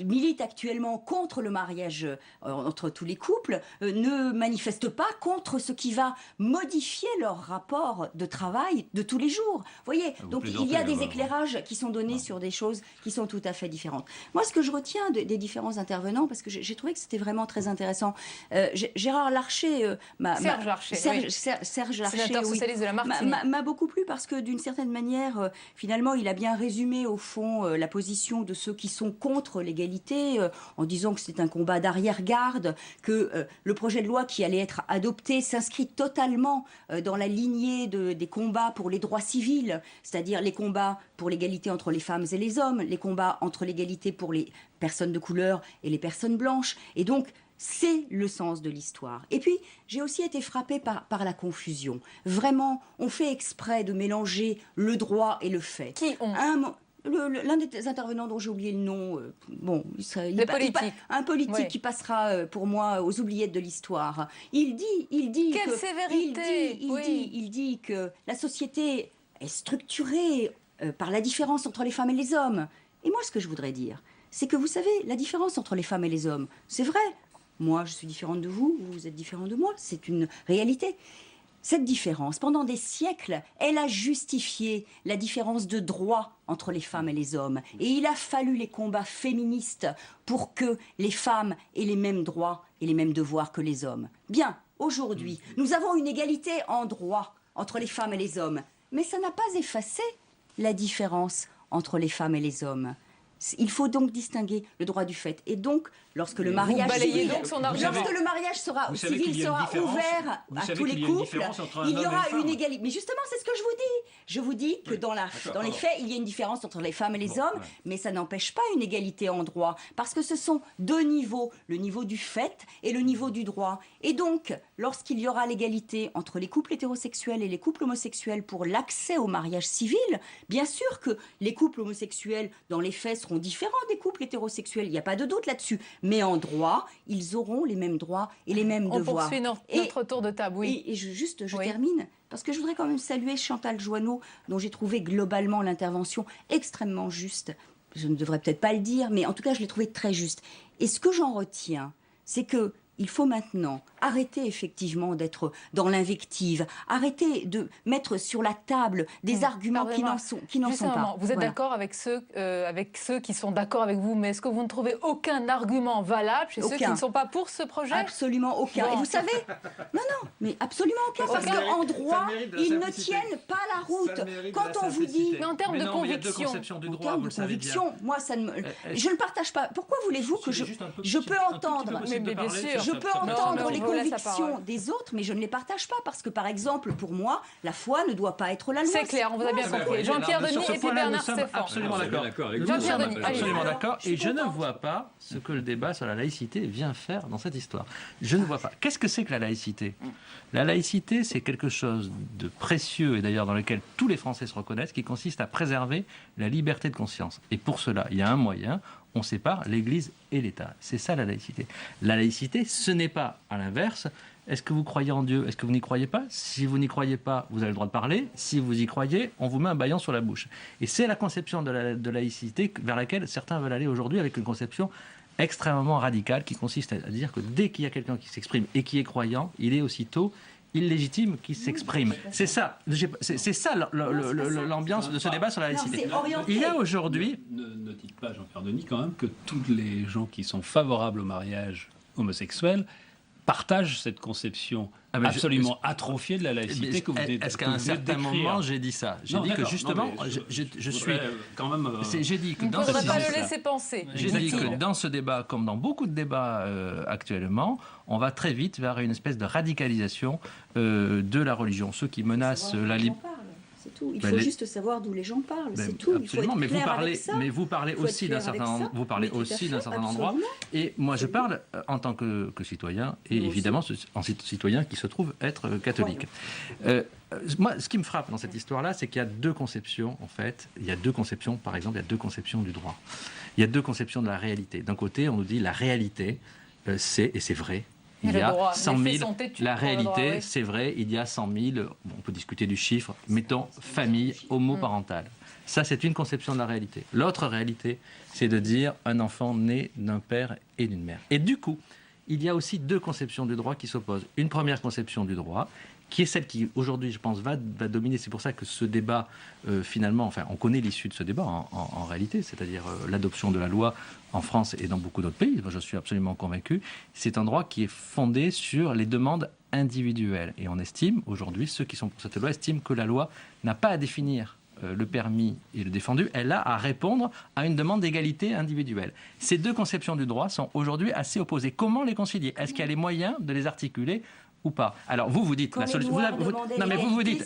militent actuellement contre le mariage entre tous les couples ne manifestent pas contre ce qui va modifier leur rapport de travail de tous les jours? Vous voyez, donc il y a des éclairages qui sont donnés sur des choses qui sont tout à fait différentes. Moi, ce que je retiens des différents intervenants, parce que j'ai trouvé que c'était vraiment très intéressant, Gérard Larcher, Serge Larcher, sénateur socialiste de la Martinique, m'a beaucoup plu parce que d'une certaine manière, finalement, il a bien résumé au fond la position de ceux qui sont contre l'égalité en disant que c'est un combat d'arrière-garde, que le projet de loi qui allait être adopté s'inscrit totalement dans la lignée des combats pour les droits civils, c'est-à-dire les combats pour l'égalité entre les femmes et les hommes, les combats entre l'égalité pour les personnes de couleur et les personnes blanches. Et donc, c'est le sens de l'histoire. Et puis, j'ai aussi été frappée par la confusion. Vraiment, on fait exprès de mélanger le droit et le fait. Qui ont L'un des intervenants dont j'ai oublié le nom, un politique qui passera pour moi aux oubliettes de l'histoire. Il dit quelle que, sévérité. Il dit que la société est structurée par la différence entre les femmes et les hommes. Et moi, ce que je voudrais dire, c'est que vous savez, la différence entre les femmes et les hommes, c'est vrai. Moi, je suis différente de vous, vous êtes différent de moi, c'est une réalité. Cette différence, pendant des siècles, elle a justifié la différence de droit entre les femmes et les hommes. Et il a fallu les combats féministes pour que les femmes aient les mêmes droits et les mêmes devoirs que les hommes. Bien, aujourd'hui, nous avons une égalité en droit entre les femmes et les hommes. Mais ça n'a pas effacé la différence entre les femmes et les hommes. Il faut donc distinguer le droit du fait. Et donc, lorsque le mariage civil, lorsque le mariage civil sera ouvert à tous les couples, il y aura une égalité. Mais justement, c'est ce que je vous dis. Je vous dis que dans les faits, il y a une différence entre les femmes et les hommes, mais ça n'empêche pas une égalité en droit, parce que ce sont deux niveaux, le niveau du fait et le niveau du droit. Et donc, lorsqu'il y aura l'égalité entre les couples hétérosexuels et les couples homosexuels pour l'accès au mariage civil, bien sûr que les couples homosexuels, dans les faits, seront différents des couples hétérosexuels, il n'y a pas de doute là-dessus. Mais en droit, ils auront les mêmes droits et les mêmes devoirs. On poursuit notre tour de table, oui. Et je termine, parce que je voudrais quand même saluer Chantal Joanneau, dont j'ai trouvé globalement l'intervention extrêmement juste. Je ne devrais peut-être pas le dire, mais en tout cas, je l'ai trouvé très juste. Et ce que j'en retiens, c'est que il faut maintenant arrêter effectivement d'être dans l'invective, arrêter de mettre sur la table des arguments qui n'en sont pas. Vous êtes d'accord avec ceux qui sont d'accord avec vous, mais est-ce que vous ne trouvez aucun argument valable chez ceux qui ne sont pas pour ce projet? Absolument aucun. Et vous savez, non, mais absolument aucun, parce qu'en droit, ils ne tiennent pas la route. Quand on vous dit... Mais en termes de conviction... En termes de conviction, moi, ça ne je ne partage pas. Pourquoi voulez-vous que je peux entendre... Mais bien sûr. Je peux entendre les convictions des autres, mais je ne les partage pas, parce que, par exemple, pour moi, la foi ne doit pas être la loi. C'est clair, on vous a bien compris. Jean-Pierre Denis et puis Bernard Stéphane. Absolument d'accord. Jean-Pierre Denis, absolument d'accord. Et je ne vois pas ce que le débat sur la laïcité vient faire dans cette histoire. Je ne vois pas. Qu'est-ce que c'est que la laïcité? La laïcité, c'est quelque chose de précieux, et d'ailleurs dans lequel tous les Français se reconnaissent, qui consiste à préserver la liberté de conscience. Et pour cela, il y a un moyen. On sépare l'Église et l'État. C'est ça la laïcité. La laïcité, ce n'est pas à l'inverse. Est-ce que vous croyez en Dieu? Est-ce que vous n'y croyez pas? Si vous n'y croyez pas, vous avez le droit de parler. Si vous y croyez, on vous met un bâillon sur la bouche. Et c'est la conception de laïcité vers laquelle certains veulent aller aujourd'hui, avec une conception extrêmement radicale qui consiste à dire que dès qu'il y a quelqu'un qui s'exprime et qui est croyant, il est aussitôt illégitime qui s'exprime. C'est ça, l'ambiance de ce débat sur la laïcité. Il y a aujourd'hui... Ne dites pas, Jean-Pierre Denis, quand même, que tous les gens qui sont favorables au mariage homosexuel partagent cette conception absolument atrophiée de la laïcité que vous venez de décrire. Est-ce qu'à un certain moment, j'ai dit ça? J'ai dit que justement, je suis... quand même... J'ai dit que on ne faudrait pas le laisser penser. J'ai dit que dans ce débat, comme dans beaucoup de débats actuellement, on va très vite vers une espèce de radicalisation de la religion. Ceux qui menacent la liberté... C'est tout. Il faut juste savoir d'où les gens parlent. C'est tout. Absolument. Il faut être clair avec ça. Mais vous parlez aussi d'un certain endroit. Et moi, je parle en tant que citoyen et évidemment en citoyen qui se trouve être catholique. Moi, ce qui me frappe dans cette histoire-là, c'est qu'il y a deux conceptions, en fait. Il y a deux conceptions, par exemple, il y a deux conceptions du droit. Il y a deux conceptions de la réalité. D'un côté, on nous dit la réalité, c'est, et c'est vrai, il y a 100 000, la réalité, c'est vrai, il y a 100 000, on peut discuter du chiffre, mettons famille homoparentale. Ça, c'est une conception de la réalité. L'autre réalité, c'est de dire un enfant né d'un père et d'une mère. Et du coup, il y a aussi deux conceptions du droit qui s'opposent. Une première conception du droit, qui est celle qui, aujourd'hui, je pense, va dominer. C'est pour ça que ce débat, finalement, enfin, on connaît l'issue de ce débat, en réalité, c'est-à-dire l'adoption de la loi en France et dans beaucoup d'autres pays. Moi, je suis absolument convaincu. C'est un droit qui est fondé sur les demandes individuelles. Et on estime, aujourd'hui, ceux qui sont pour cette loi estiment que la loi n'a pas à définir le permis et le défendu, elle a à répondre à une demande d'égalité individuelle. Ces deux conceptions du droit sont aujourd'hui assez opposées. Comment les concilier? Est-ce qu'il y a les moyens de les articuler ou pas? Alors vous dites la solution. Non mais vous dites,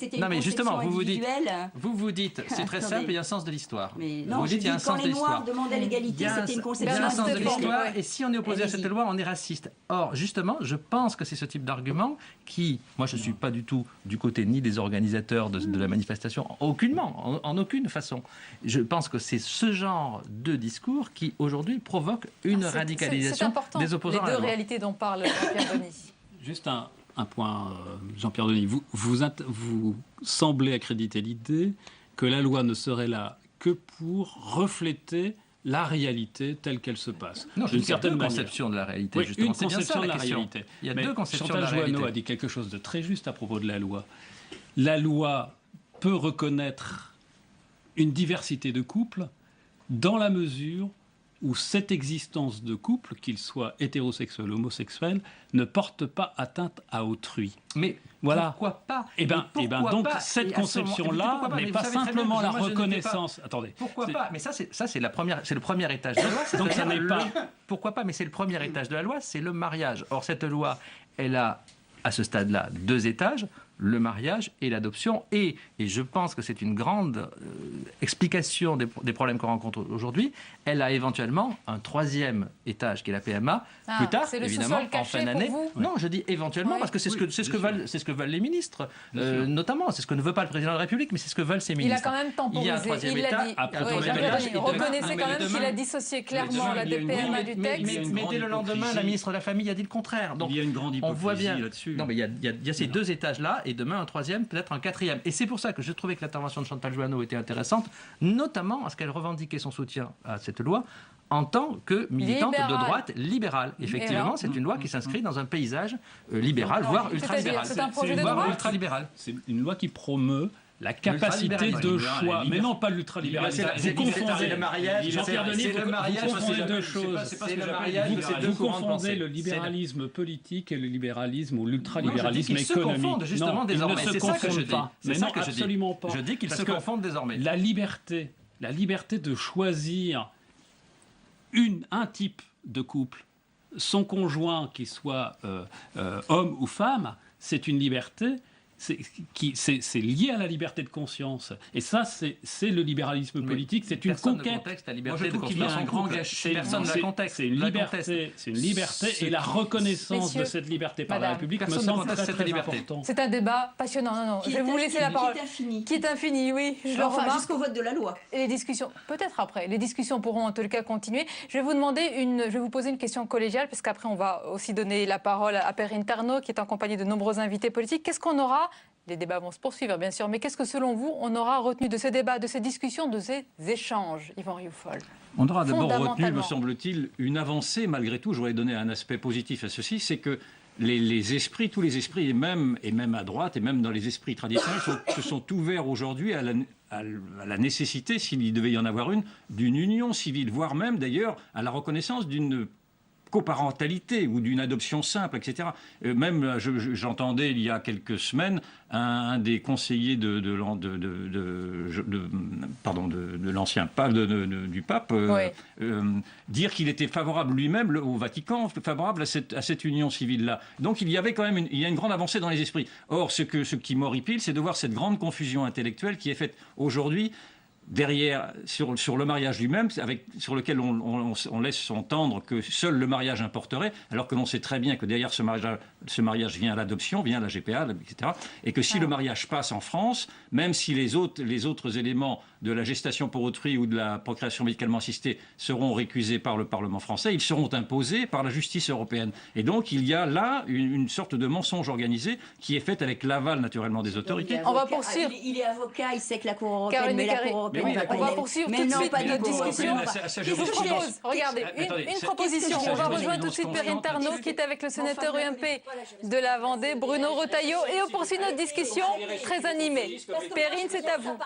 c'est très simple, il y a un sens de l'histoire. Vous dites il y a un sens de l'histoire. Quand les Noirs demandaient l'égalité, c'était une conception. Il y a un sens de l'histoire, et si on est opposé à cette loi, on est raciste. Or, justement, je pense que c'est ce type d'argument qui, moi je ne suis pas du tout du côté ni des organisateurs de la manifestation, aucunement, en aucune façon. Je pense que c'est ce genre de discours qui aujourd'hui provoque une radicalisation des opposants à la loi. Les deux réalités dont parle Jean-Pierre Denis. Juste un point, Jean-Pierre Denis. Vous semblez accréditer l'idée que la loi ne serait là que pour refléter la réalité telle qu'elle se passe. Non, d'une certaine manière. Conception de la réalité, Oui, justement. une C'est bien ça, conception de la question. réalité. Il y a Mais deux conceptions Chantal de la réalité. Joanneau a dit quelque chose de très juste à propos de la loi. La loi peut reconnaître une diversité de couples dans la mesure où cette existence de couple, qu'il soit hétérosexuel ou homosexuel, ne porte pas atteinte à autrui. Mais voilà. pourquoi pas? Eh bien, donc pas? cette conception-là n'est pas simplement la reconnaissance. Attendez. Pourquoi pas? Mais ça, c'est le premier étage de la loi. Donc ça n'est pas. Pourquoi pas? Mais c'est le premier étage de la loi, c'est le mariage. Or, cette loi, elle a, à ce stade-là, 2 étages. Le mariage et l'adoption. Et je pense que c'est une grande explication des problèmes qu'on rencontre aujourd'hui. Elle a éventuellement un 3e étage qui est la PMA. Plus tard, évidemment, en fin d'année. Non, je dis éventuellement parce que c'est ce que veulent les ministres, notamment. C'est ce que ne veut pas le président de la République, mais c'est ce que veulent ses ministres. Il a quand même temporisé. Il y a un 3e étage. Reconnaissez quand même qu'il a dissocié clairement la DPMA du texte. Mais dès le lendemain, la ministre de la Famille a dit le contraire. Donc, il y a une grande hypocrisie là-dessus. Non, mais il y a ces 2 étages-là. Et demain un 3e, peut-être un 4e. Et c'est pour ça que je trouvais que l'intervention de Chantal Joanneau était intéressante, notamment parce qu'elle revendiquait son soutien à cette loi en tant que militante de droite libérale. Effectivement, c'est une loi qui s'inscrit dans un paysage libéral, voire ultralibéral. C'est un projet de loi ultralibéral. C'est une loi qui promeut la capacité de choix, mais non pas l'ultralibéralisme. Vous confondez le mariage, Jean-Pierre Denis, vous confondez 2 choses. Vous confondez le libéralisme politique et le libéralisme ou l'ultralibéralisme économique. Ils se confondent justement désormais. C'est ça que je dis. Mais non, absolument pas. Je dis qu'ils se confondent désormais. La liberté de choisir un type de couple, son conjoint, qu'il soit homme ou femme, c'est une liberté. C'est lié à la liberté de conscience. Et ça, c'est le libéralisme politique. C'est une conquête. Moi, je trouve qu'il y a un grand gâchis. Personne ne contexte. C'est une liberté et la reconnaissance de cette liberté par la République me semble très important. C'est un débat passionnant. Non, je vais vous laisser la parole. Qui est infini, oui. Je le remarque. Jusqu'au vote de la loi. Et les discussions, peut-être après. Les discussions pourront en tout cas continuer. Je vais vous poser une question collégiale, parce qu'après, on va aussi donner la parole à Perrine Ternot, qui est en compagnie de nombreux invités politiques. Qu'est-ce qu'on aura? Les débats vont se poursuivre, bien sûr, mais qu'est-ce que, selon vous, on aura retenu de ces débats, de ces discussions, de ces échanges, Yvan Rioufol? On aura d'abord retenu, me semble-t-il, une avancée, malgré tout. Je voudrais donner un aspect positif à ceci, c'est que les esprits, tous les esprits, et même à droite, et même dans les esprits traditionnels, se sont ouverts aujourd'hui à la nécessité, s'il devait y en avoir une, d'une union civile, voire même, d'ailleurs, à la reconnaissance d'une coparentalité ou d'une adoption simple, etc. Même, j'entendais il y a quelques semaines un des conseillers de l'ancien pape, du pape, dire qu'il était favorable lui-même au Vatican, favorable à cette union civile-là. Donc il y avait quand même une grande avancée dans les esprits. Or, ce qui m'horripile, c'est de voir cette grande confusion intellectuelle qui est faite aujourd'hui derrière, sur le mariage lui-même, sur lequel on laisse entendre que seul le mariage importerait, alors que l'on sait très bien que derrière ce mariage vient l'adoption, vient la GPA, etc. Et que si le mariage passe en France, même si les autres éléments de la gestation pour autrui ou de la procréation médicalement assistée seront récusés par le Parlement français, ils seront imposés par la justice européenne. Et donc il y a là une sorte de mensonge organisé qui est fait avec l'aval naturellement des autorités. On va poursuivre. Il est avocat, il sait que la Cour européenne, mais la Cour européenne on va poursuivre tout de suite notre discussion. Je vous propose, regardez, une proposition. On va rejoindre tout de suite Perrine Ternot, qui est avec le sénateur UMP de la Vendée, Bruno Retailleau, et on poursuit notre discussion très animée. Perrine, c'est à vous.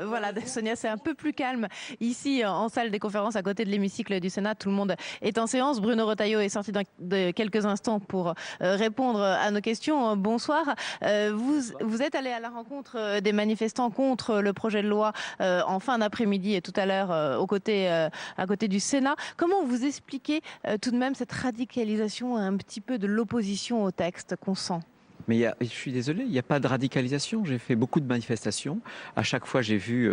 Voilà, Sonia, c'est un peu plus calme. Ici, en salle des conférences, à côté de l'hémicycle du Sénat, tout le monde est en séance. Bruno Retailleau est sorti de quelques instants pour répondre à nos questions. Bonsoir. Vous êtes allé à la rencontre des manifestants contre le projet de loi en fin d'après-midi et tout à l'heure à côté du Sénat. Comment vous expliquez tout de même cette radicalisation un petit peu de l'opposition au texte qu'on sent ? Mais je suis désolé, il n'y a pas de radicalisation. J'ai fait beaucoup de manifestations. À chaque fois, j'ai vu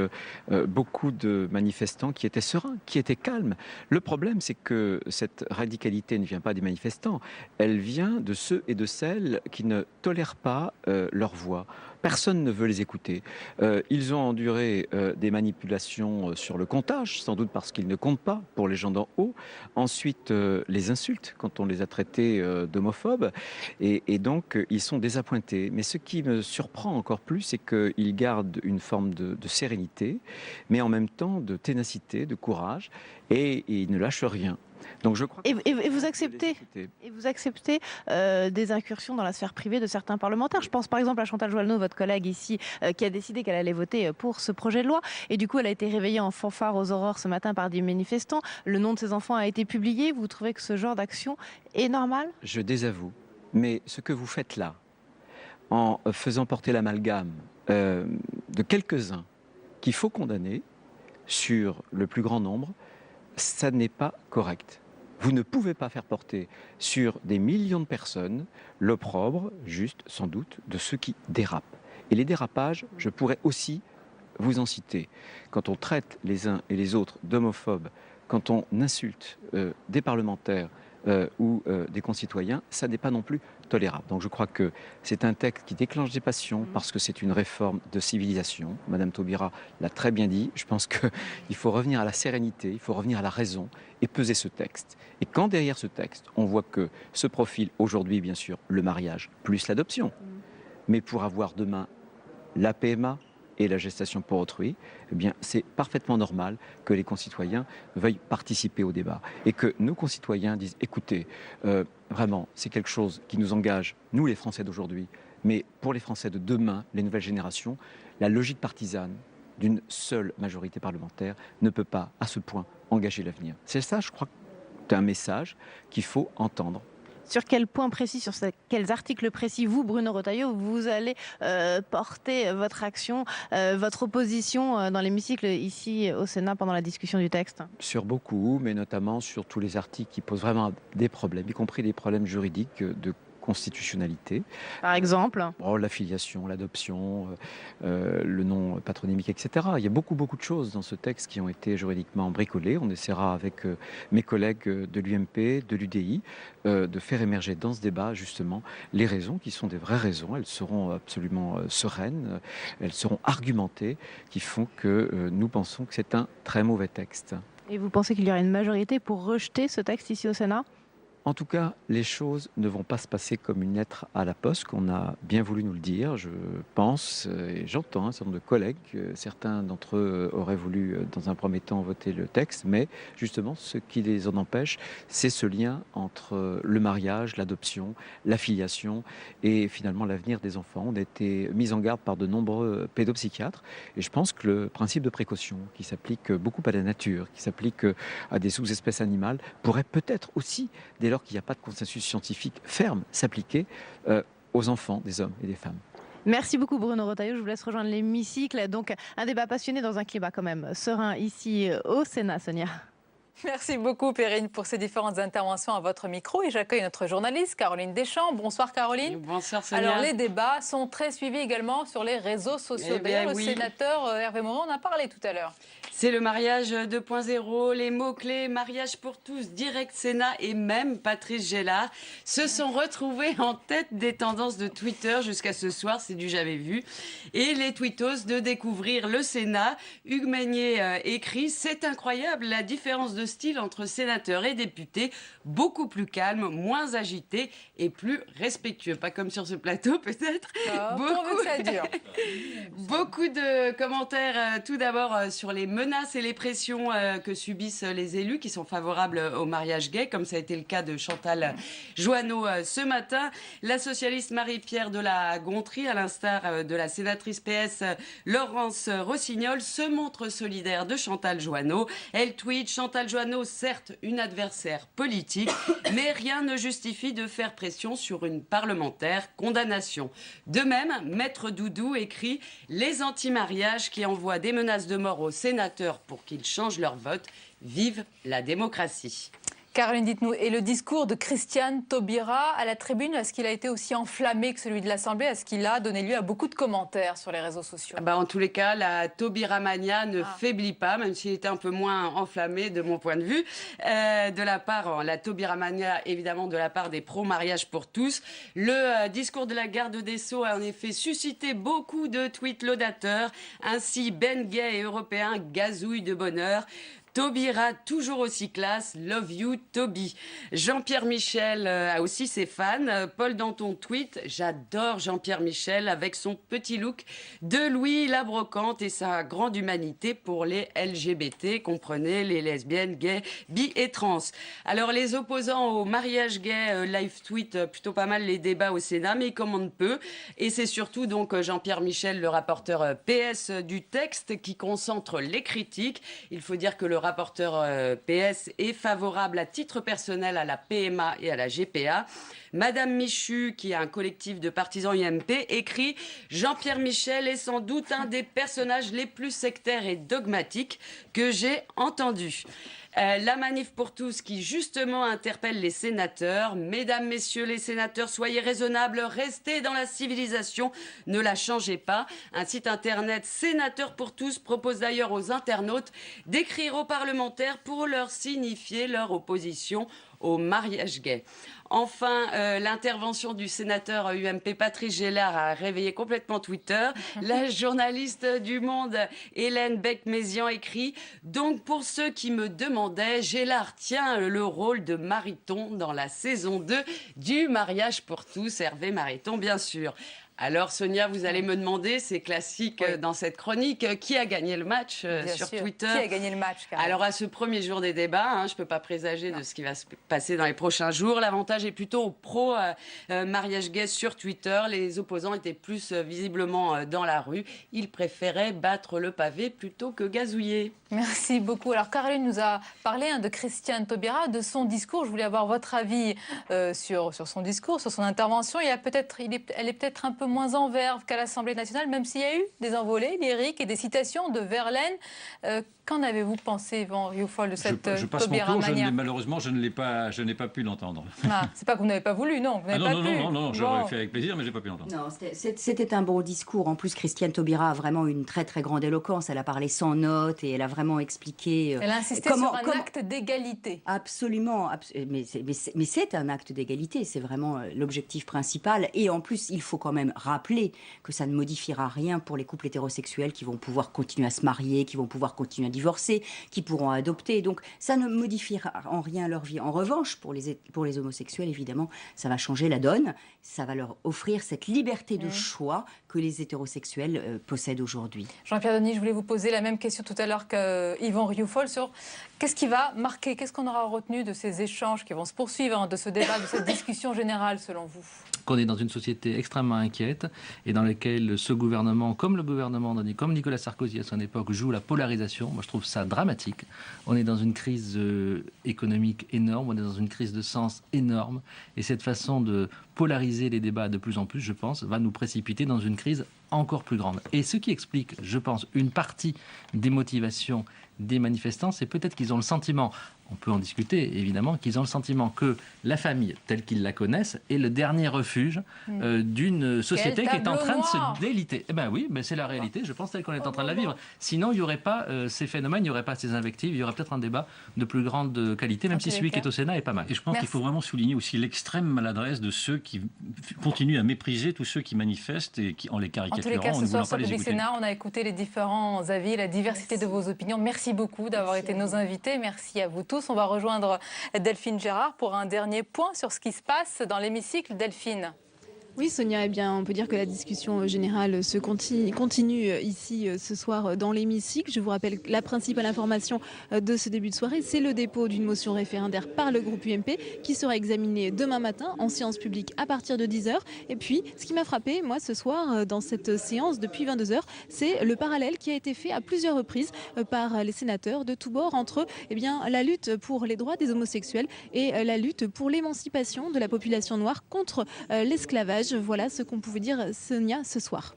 beaucoup de manifestants qui étaient sereins, qui étaient calmes. Le problème, c'est que cette radicalité ne vient pas des manifestants. Elle vient de ceux et de celles qui ne tolèrent pas leur voix. Personne ne veut les écouter. Ils ont enduré des manipulations sur le comptage, sans doute parce qu'ils ne comptent pas pour les gens d'en haut. Ensuite, les insultes, quand on les a traités d'homophobes. Et donc, ils sont désappointés. Mais ce qui me surprend encore plus, c'est qu'ils gardent une forme de sérénité, mais en même temps de ténacité, de courage, et ils ne lâchent rien. Donc je crois et vous acceptez, des incursions dans la sphère privée de certains parlementaires. Je pense par exemple à Chantal Joanneau, votre collègue ici, qui a décidé qu'elle allait voter pour ce projet de loi. Et du coup, elle a été réveillée en fanfare aux aurores ce matin par des manifestants. Le nom de ses enfants a été publié. Vous trouvez que ce genre d'action est normal? Je désavoue. Mais ce que vous faites là, en faisant porter l'amalgame de quelques-uns qu'il faut condamner sur le plus grand nombre, ça n'est pas correct. Vous ne pouvez pas faire porter sur des millions de personnes l'opprobre, juste sans doute, de ceux qui dérapent. Et les dérapages, je pourrais aussi vous en citer. Quand on traite les uns et les autres d'homophobes, quand on insulte des parlementaires ou des concitoyens, ça n'est pas non plus tolérable. Donc je crois que c'est un texte qui déclenche des passions parce que c'est une réforme de civilisation. Madame Taubira l'a très bien dit. Je pense qu'il faut revenir à la sérénité, il faut revenir à la raison et peser ce texte. Et quand derrière ce texte, on voit que se profile aujourd'hui, bien sûr, le mariage plus l'adoption, mais pour avoir demain la PMA et la gestation pour autrui, eh bien, c'est parfaitement normal que les concitoyens veuillent participer au débat et que nos concitoyens disent écoutez, vraiment, c'est quelque chose qui nous engage, nous les Français d'aujourd'hui, mais pour les Français de demain, les nouvelles générations, la logique partisane d'une seule majorité parlementaire ne peut pas, à ce point, engager l'avenir. C'est ça, je crois, un message qu'il faut entendre. Sur quel point précis, sur quels articles précis, vous, Bruno Retailleau, vous allez porter votre action, votre opposition dans l'hémicycle ici au Sénat pendant la discussion du texte? Sur beaucoup, mais notamment sur tous les articles qui posent vraiment des problèmes, y compris des problèmes juridiques de constitutionnalité. Par exemple la filiation, l'adoption, le nom patronymique, etc. Il y a beaucoup de choses dans ce texte qui ont été juridiquement bricolées. On essaiera avec mes collègues de l'UMP, de l'UDI, de faire émerger dans ce débat justement les raisons qui sont des vraies raisons. Elles seront absolument sereines, elles seront argumentées, qui font que nous pensons que c'est un très mauvais texte. Et vous pensez qu'il y aura une majorité pour rejeter ce texte ici au Sénat ? En tout cas, les choses ne vont pas se passer comme une lettre à la poste, qu'on a bien voulu nous le dire. Je pense, et j'entends un certain nombre de collègues, certains d'entre eux auraient voulu, dans un premier temps, voter le texte, mais justement, ce qui les en empêche, c'est ce lien entre le mariage, l'adoption, la filiation et finalement l'avenir des enfants. On a été mis en garde par de nombreux pédopsychiatres, et je pense que le principe de précaution, qui s'applique beaucoup à la nature, qui s'applique à des sous-espèces animales, pourrait peut-être aussi, dès lors qu'il n'y a pas de consensus scientifique ferme, s'appliquer aux enfants, des hommes et des femmes. Merci beaucoup Bruno Retailleau, je vous laisse rejoindre l'hémicycle. Donc un débat passionné dans un climat quand même serein ici au Sénat, Sonia. Merci beaucoup Perrine pour ces différentes interventions à votre micro et j'accueille notre journaliste Caroline Deschamps. Bonsoir Caroline. Bonsoir Sonia. Alors les débats sont très suivis également sur les réseaux sociaux. D'ailleurs le sénateur Hervé Morin en a parlé tout à l'heure. C'est le mariage 2.0, les mots-clés, mariage pour tous, Direct Sénat et même Patrice Gélard se sont retrouvés en tête des tendances de Twitter jusqu'à ce soir, c'est du jamais vu. Et les tweetos de découvrir le Sénat, Hugues Meignet écrit « C'est incroyable la différence de style entre sénateurs et députés, beaucoup plus calme, moins agité et plus respectueux. » Pas comme sur ce plateau peut-être. Pourvu que ça dure. Beaucoup de commentaires tout d'abord sur les menaces et les pressions que subissent les élus qui sont favorables au mariage gay, comme ça a été le cas de Chantal Joanneau ce matin. La socialiste Marie-Pierre de la Gontrie, à l'instar de la sénatrice PS Laurence Rossignol, se montre solidaire de Chantal Joanneau. Elle tweet « Chantal Joanneau, certes une adversaire politique, mais rien ne justifie de faire pression sur une parlementaire. Condamnation. » De même, Maître Doudou écrit « Les anti-mariages qui envoient des menaces de mort aux sénateurs pour qu'ils changent leur vote, vive la démocratie. » Caroline, dites-nous, et le discours de Christiane Taubira à la tribune, est-ce qu'il a été aussi enflammé que celui de l'Assemblée? Est-ce qu'il a donné lieu à beaucoup de commentaires sur les réseaux sociaux? En tous les cas, la Taubiramania ne faiblit pas, même s'il était un peu moins enflammé de mon point de vue. De la part, la Taubiramania, évidemment, de la part des pro-mariage pour tous. Le discours de la garde des Sceaux a en effet suscité beaucoup de tweets laudateurs. Ainsi, Ben Gay et Européen gazouille de bonheur. Taubira, toujours aussi classe, love you, Toby. Jean-Pierre Michel a aussi ses fans. Paul Danton tweet, j'adore Jean-Pierre Michel avec son petit look de Louis la Brocante et sa grande humanité pour les LGBT, comprenez les lesbiennes, gays, bi et trans. Alors les opposants au mariage gay live tweet plutôt pas mal les débats au Sénat, mais ils commandent peu. Et c'est surtout donc Jean-Pierre Michel, le rapporteur PS du texte, qui concentre les critiques. Il faut dire que le rapporteur PS est favorable à titre personnel à la PMA et à la GPA. Madame Michu, qui a un collectif de partisans UMP, écrit « Jean-Pierre Michel est sans doute un des personnages les plus sectaires et dogmatiques que j'ai entendus. » La manif pour tous qui justement interpelle les sénateurs. Mesdames, messieurs les sénateurs, soyez raisonnables, restez dans la civilisation, ne la changez pas. Un site internet Sénateurs pour tous propose d'ailleurs aux internautes d'écrire aux parlementaires pour leur signifier leur opposition au mariage gay. Enfin, l'intervention du sénateur UMP Patrice Gélard a réveillé complètement Twitter. La journaliste du Monde, Hélène Beck-Mézian, écrit « Donc pour ceux qui me demandaient, Gélard tient le rôle de Mariton dans la saison 2 du mariage pour tous. » Hervé Mariton, bien sûr. Alors Sonia, vous allez me demander, c'est classique dans cette chronique, qui a gagné le match sur Twitter? Qui a gagné le match, Caroline? Alors à ce premier jour des débats, je ne peux pas présager de ce qui va se passer dans les prochains jours. L'avantage est plutôt au pro-mariage gay sur Twitter. Les opposants étaient plus visiblement dans la rue. Ils préféraient battre le pavé plutôt que gazouiller. Merci beaucoup. Alors Caroline nous a parlé de Christiane Taubira, de son discours. Je voulais avoir votre avis sur son discours, sur son intervention. Elle est peut-être un peu moins en verve qu'à l'Assemblée nationale, même s'il y a eu des envolées lyriques et des citations de Verlaine. Qu'en avez-vous pensé, Yvan Rioufol, de cette Je passe mon tour, Taubiramania? malheureusement, je n'ai pas pu l'entendre. C'est pas que vous n'avez pas voulu, non, vous n'avez pas pu. Non, j'aurais fait avec plaisir, mais je n'ai pas pu l'entendre. Non, c'était un bon discours. En plus, Christiane Taubira a vraiment une très très grande éloquence. Elle a parlé sans notes et elle a vraiment expliqué... Elle a insisté sur un acte d'égalité. Absolument, mais c'est un acte d'égalité, c'est vraiment l'objectif principal. Et en plus, il faut quand même rappeler que ça ne modifiera rien pour les couples hétérosexuels qui vont pouvoir continuer à se marier, qui vont pouvoir continuer à divorcer, qui pourront adopter. Donc ça ne modifiera en rien leur vie. En revanche, pour les homosexuels, évidemment, ça va changer la donne. Ça va leur offrir cette liberté de choix que les hétérosexuels possèdent aujourd'hui. Jean-Pierre Denis, je voulais vous poser la même question tout à l'heure qu'Yvan Rioufol sur qu'est-ce qui va marquer, qu'est-ce qu'on aura retenu de ces échanges qui vont se poursuivre, de ce débat, de cette discussion générale selon vous? Qu'on est dans une société extrêmement inquiète et dans laquelle ce gouvernement, comme le gouvernement comme Nicolas Sarkozy à son époque, joue la polarisation. Moi, je trouve ça dramatique. On est dans une crise économique énorme, on est dans une crise de sens énorme. Et cette façon de polariser les débats de plus en plus, je pense, va nous précipiter dans une crise encore plus grande. Et ce qui explique, je pense, une partie des motivations des manifestants, c'est peut-être qu'ils ont le sentiment, on peut en discuter évidemment, qu'ils ont le sentiment que la famille, telle qu'ils la connaissent, est le dernier refuge d'une société qui est en train de se déliter. Eh bien oui, mais c'est la réalité, je pense, telle qu'on est en train de la vivre. Sinon, il n'y aurait pas ces phénomènes, il n'y aurait pas ces invectives, il y aurait peut-être un débat de plus grande qualité, même si celui qui est au Sénat est pas mal. Et je pense qu'il faut vraiment souligner aussi l'extrême maladresse de ceux qui continuent à mépriser tous ceux qui manifestent et qui, en les caricaturant, en tous les cas, en ne voulant pas les Public écouter. Sénat, on a écouté les différents avis, la diversité de vos opinions. Merci beaucoup d'avoir été nos invités. Merci à vous tous. On va rejoindre Delphine Gérard pour un dernier point sur ce qui se passe dans l'hémicycle. Delphine. Oui, Sonia, eh bien, on peut dire que la discussion générale se continue ici ce soir dans l'hémicycle. Je vous rappelle que la principale information de ce début de soirée, c'est le dépôt d'une motion référendaire par le groupe UMP qui sera examinée demain matin en séance publique à partir de 10h. Et puis, ce qui m'a frappé, moi, ce soir, dans cette séance depuis 22h, c'est le parallèle qui a été fait à plusieurs reprises par les sénateurs de tous bords entre la lutte pour les droits des homosexuels et la lutte pour l'émancipation de la population noire contre l'esclavage. Voilà ce qu'on pouvait dire, Sonia, ce soir.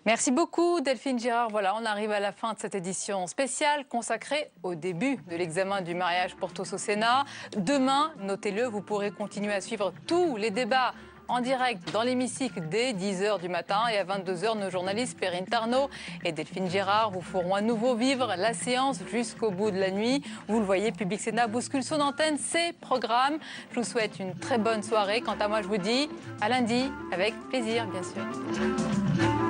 Merci beaucoup Delphine Girard. Voilà, on arrive à la fin de cette édition spéciale consacrée au début de l'examen du mariage pour tous au Sénat. Demain, notez-le, vous pourrez continuer à suivre tous les débats en direct dans l'hémicycle dès 10h du matin et à 22h, nos journalistes Perrine Tarnot et Delphine Girard vous feront à nouveau vivre la séance jusqu'au bout de la nuit. Vous le voyez, Public Sénat bouscule son antenne, ses programmes. Je vous souhaite une très bonne soirée. Quant à moi, je vous dis à lundi avec plaisir, bien sûr.